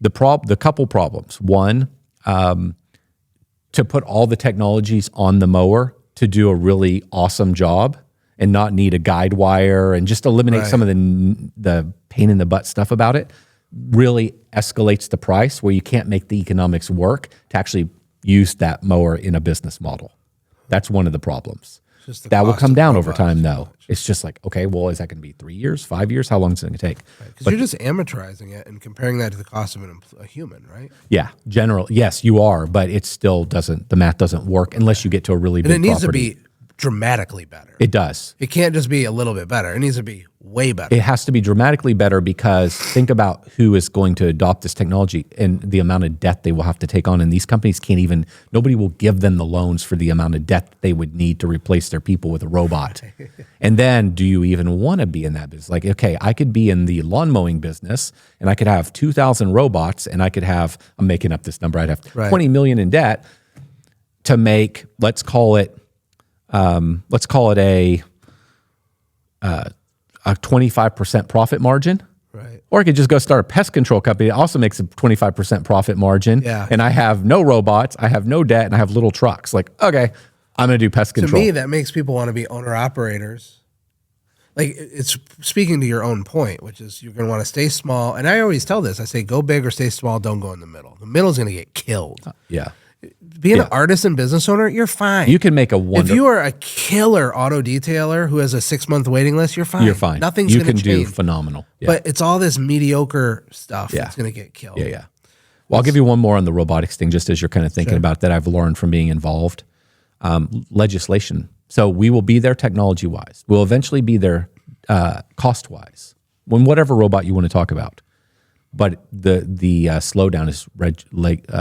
The couple problems. One, to put all the technologies on the mower to do a really awesome job and not need a guide wire and just eliminate some of the pain in the butt stuff about it really escalates the price where you can't make the economics work to actually use that mower in a business model. That's one of the problems. That will come down over time, though. It's just like, okay, well, is that going to be 3 years, 5 years? How long is it going to take? Because you're just amortizing it and comparing that to the cost of a human, right? Yeah, yes, you are, but it still doesn't. The math doesn't work unless you get to a really big And it needs property. to be dramatically better. It does. It can't just be a little bit better. It needs to be way better. It has to be dramatically better because think about who is going to adopt this technology and the amount of debt they will have to take on. And these companies nobody will give them the loans for the amount of debt they would need to replace their people with a robot. And then do you even want to be in that business? Like, okay, I could be in the lawn mowing business and I could have 2,000 robots and I could have, I'm making up this number, I'd have 20 million in debt to make, let's call it a 25% profit margin. Right. Or I could just go start a pest control company. It also makes a 25% profit margin. Yeah. And I have no robots, I have no debt, and I have little trucks. Like, okay, I'm going to do pest control. To me, that makes people want to be owner operators. Like, it's speaking to your own point, which is you're going to want to stay small. And I always tell this, I say, go big or stay small, don't go in the middle. The middle is going to get killed. Yeah. Being an artist and business owner, you're fine. You can make a If you are a killer auto detailer who has a 6-month waiting list, you're fine. You're fine. Nothing's you going to can change. do phenomenal. Yeah. But it's all this mediocre stuff that's going to get killed. Yeah. Well, I'll give you one more on the robotics thing, just as you're kind of thinking about that I've learned from being involved. Legislation. So we will be there technology-wise. We'll eventually be there cost-wise, when whatever robot you want to talk about. But the slowdown is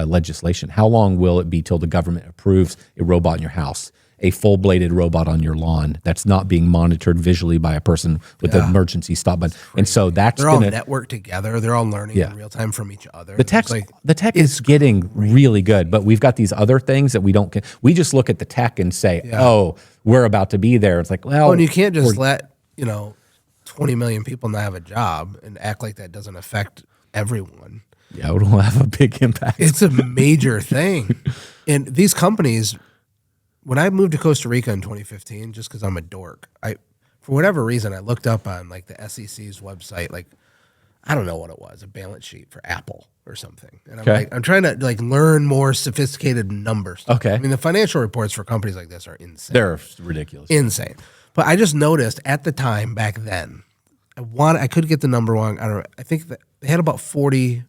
legislation. How long will it be till the government approves a robot in your house, a full-bladed robot on your lawn that's not being monitored visually by a person with an emergency stop button? And so they're all networked together. They're all learning in real time from each other. The tech is getting really good, but we've got these other things that we don't. We just look at the tech and say, "Oh, we're about to be there." It's like, well, and you can't just let 20 million people not have a job and act like that doesn't affect everyone. Yeah, it'll have a big impact. It's a major thing. And these companies, when I moved to Costa Rica in 2015, just because I'm a dork, for whatever reason, I looked up on like the SEC's website, like, I don't know what it was, a balance sheet for Apple or something. And I'm trying to like learn more sophisticated numbers. Okay. I mean, the financial reports for companies like this are insane. They're ridiculous. Insane. But I just noticed at the time back then, I could get the number wrong. I don't know. I think that they had about 40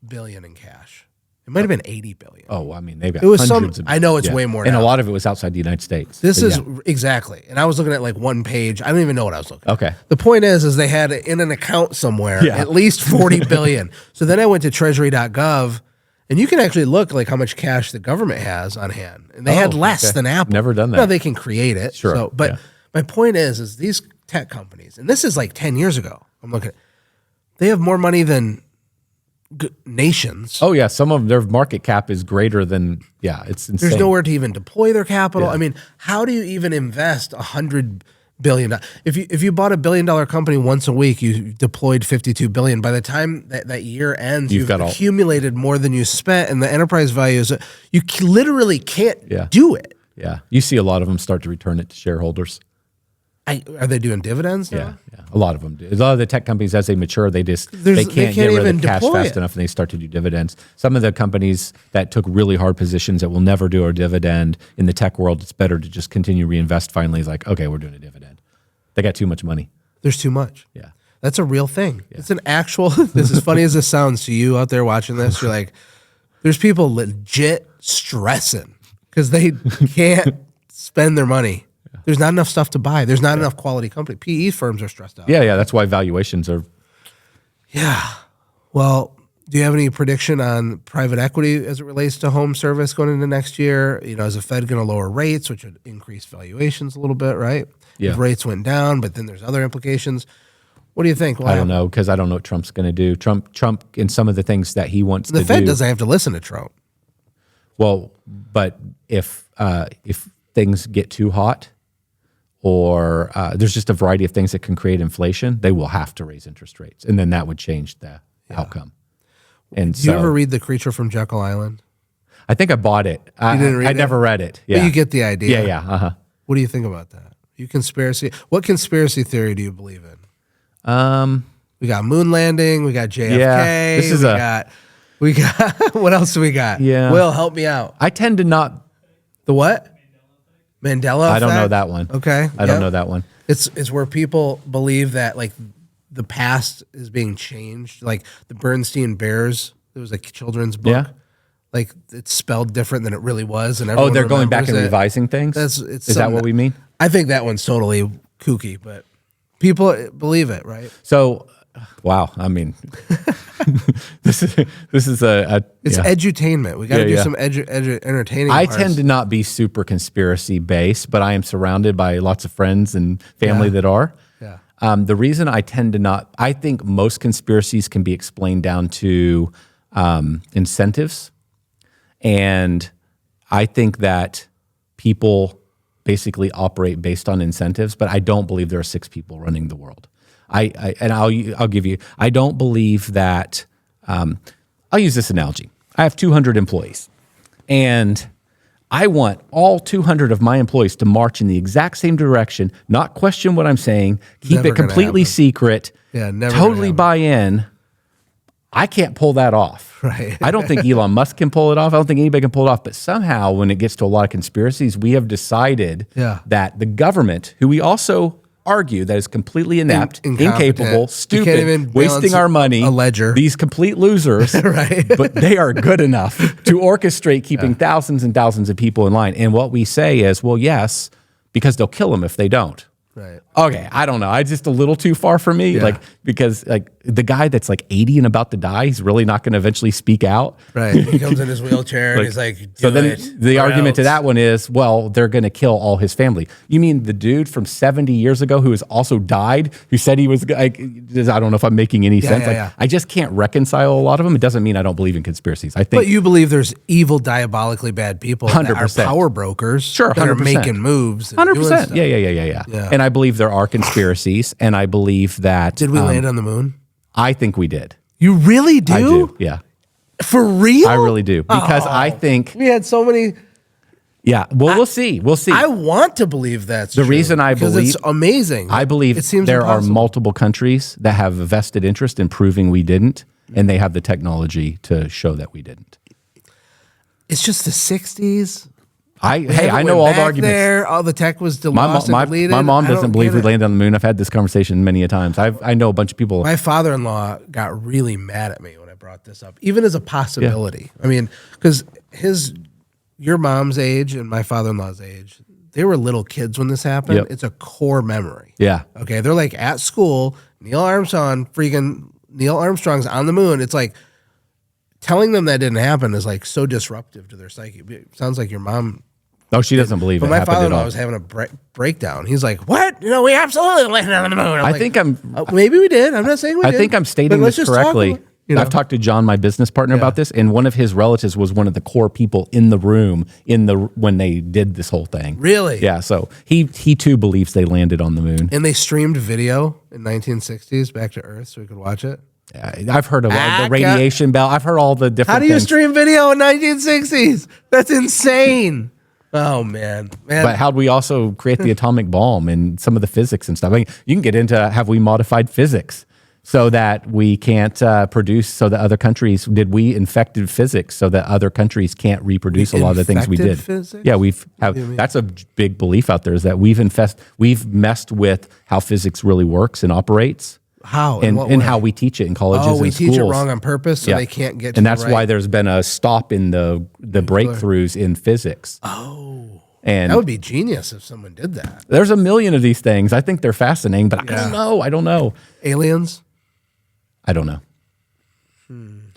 billion in cash. It might have been 80 billion. Oh, I mean, they've got hundreds of I know it's way more and now. a lot of it was outside the United States. This is exactly. And I was looking at like one page. I don't even know what I was looking at. Okay. The point is they had it in an account somewhere at least 40 billion. So then I went to treasury.gov and you can actually look like how much cash the government has on hand. And they had less than Apple. Never done that. No, they can create it. Sure. So, but my point is these tech companies, and this is like 10 years ago. I'm looking at, they have more money than nations. Oh yeah, some of their market cap is greater than it's insane. There's nowhere to even deploy their capital. I mean, how do you even invest $100 billion? If you bought $1 billion company once a week, you deployed $52 billion. By the time that year ends, you've accumulated more than you spent, and the enterprise value is you literally can't do it. Yeah, you see a lot of them start to return it to shareholders. Are they doing dividends now? Yeah. A lot of them do. A lot of the tech companies, as they mature, they can't get rid of the cash fast enough, and they start to do dividends. Some of the companies that took really hard positions that will never do a dividend in the tech world, it's better to just continue reinvest. Finally, it's like, okay, we're doing a dividend. They got too much money. There's too much. Yeah. That's a real thing. Yeah. It's an actual, this is funny as this sounds to you out there watching this. You're like, there's people legit stressing because they can't spend their money. Yeah. There's not enough stuff to buy. There's not enough quality company. PE firms are stressed out. Yeah. That's why valuations are. Yeah. Well, do you have any prediction on private equity as it relates to home service going into next year? You know, is the Fed going to lower rates, which would increase valuations a little bit, right? Yeah. If rates went down, but then there's other implications. What do you think? I don't know, because I don't know what Trump's going to do. Trump and some of the things that he wants to do. The Fed doesn't have to listen to Trump. Well, but if things get too hot, or there's just a variety of things that can create inflation, they will have to raise interest rates, and then that would change the outcome. And Did you ever read The Creature from Jekyll Island? I think I bought it. I never read it. Yeah, but you get the idea. Yeah. What do you think about that? What conspiracy theory do you believe in? We got moon landing. We got JFK. Yeah, we got. What else do we got? Yeah, Will, help me out. I tend to not. The what? Mandela effect? I don't know that one. Okay, I don't know that one. It's where people believe that like the past is being changed. Like the Bernstein Bears. There was a children's book. Yeah. Like it's spelled different than it really was, and they're going back and revising things. Is that what we mean? I think that one's totally kooky, but people believe it, right? So, wow. I mean, this is it's edutainment. We got to do some entertaining. I tend to not be super conspiracy based, but I am surrounded by lots of friends and family that are. Yeah. The reason I tend to not, I think most conspiracies can be explained down to incentives. And I think that people basically operate based on incentives, but I don't believe there are 6 people running the world. I'll give you, I don't believe that, I'll use this analogy. I have 200 employees, and I want all 200 of my employees to march in the exact same direction, not question what I'm saying, keep it completely secret, totally buy in. I can't pull that off. Right. I don't think Elon Musk can pull it off. I don't think anybody can pull it off. But somehow, when it gets to a lot of conspiracies, we have decided that the government, who we also argue that is completely inept, incapable, stupid, wasting our money, a ledger, these complete losers, right? But they are good enough to orchestrate keeping thousands and thousands of people in line. And what we say is, well, yes, because they'll kill them if they don't. Right. Okay, I don't know. It's just a little too far for me. Yeah. Because the guy that's like 80 and about to die, he's really not going to eventually speak out. Right. He comes in his wheelchair and he's like, so then the argument to that one is, well, they're going to kill all his family. You mean the dude from 70 years ago who has also died, who said he was like, I don't know if I'm making any sense. I just can't reconcile a lot of them. It doesn't mean I don't believe in conspiracies. I think. But you believe there's evil, diabolically bad people 100%. that are power brokers. Sure, 100%. That are making moves. 100%. Yeah. And I believe there are conspiracies, and I believe that. Did we land on the moon? I think we did. You really do? I do, yeah. For real? I really do. Because I think. We had so many. Yeah, well, we'll see. We'll see. I want to believe that's the reason I believe. It's amazing. I believe it seems there impossible. are multiple countries that have a vested interest in proving we didn't, and they have the technology to show that we didn't. It's just the 60s. I know all the arguments. There, all the tech was lost and deleted. My mom doesn't believe we landed on the moon. I've had this conversation many a times. I know a bunch of people. My father-in-law got really mad at me when I brought this up, even as a possibility. Yeah. I mean, because your mom's age and my father-in-law's age, they were little kids when this happened. Yep. It's a core memory. Yeah. Okay, they're like at school. Neil Armstrong's on the moon. It's like telling them that didn't happen is like so disruptive to their psyche. It sounds like your mom. No, she doesn't believe it. But my father-in-law was having a breakdown. He's like, "What? No, we absolutely landed on the moon." Maybe we did. I'm not saying we did. I think I'm stating this correctly. I've talked to John, my business partner, about this, and one of his relatives was one of the core people in the room when they did this whole thing. Really? Yeah. So he too believes they landed on the moon. And they streamed video in 1960s back to Earth so we could watch it. I've heard of the radiation bell. I've heard all the different. How do you stream video in 1960s? That's insane. Oh, man. But how'd we also create the atomic bomb and some of the physics and stuff? I mean, you can get into, have we modified physics so that we can't produce, so that other countries, did we infected physics so that other countries can't reproduce a lot of the things we did? Physics? Yeah, that's a big belief out there, is that we've messed with how physics really works and operates. How? and what way? how we teach it in colleges we and teach it schools. wrong on purpose so they can't get to and the that's right. why there's been a stop in the breakthroughs in physics. And That would be genius if someone did that. there's a million of these things. I think they're fascinating, but I don't know. Aliens? I don't know.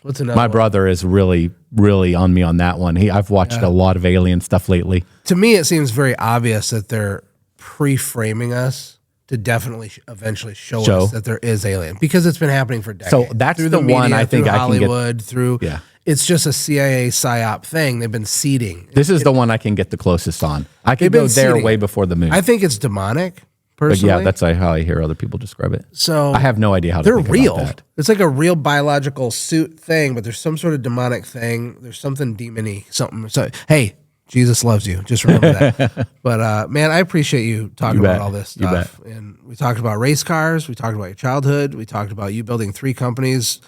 What's another My one? brother is really, really on me on that one. I've watched a lot of alien stuff lately. To me, it seems very obvious that they're pre-framing us to definitely eventually show us that there is alien because it's been happening for decades. So that's through the media, one I think through I can get- Hollywood, through it's just a CIA psyop thing. They've been seeding. This is the one I can get the closest on. I They've could been go there seeding way it. before the moon. I think it's demonic, but personally. yeah, that's how I hear other people describe it. So I have no idea how to they're think real. about that. It's like a real biological suit thing, but there's some sort of demonic thing. There's something demony, something. So hey, Jesus loves you. Just remember that. But man, I appreciate you talking You about bet. all this You stuff. And we talked about race cars. We talked about your childhood. We talked about you building 3 companies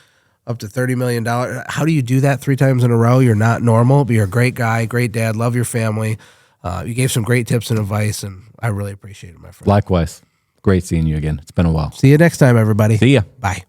up to $30 million. How do you do that 3 times in a row? You're not normal, but you're a great guy, great dad, love your family. You gave some great tips and advice, and I really appreciate it, my friend. Likewise. Great seeing you again. It's been a while. See you next time, everybody. See ya. Bye.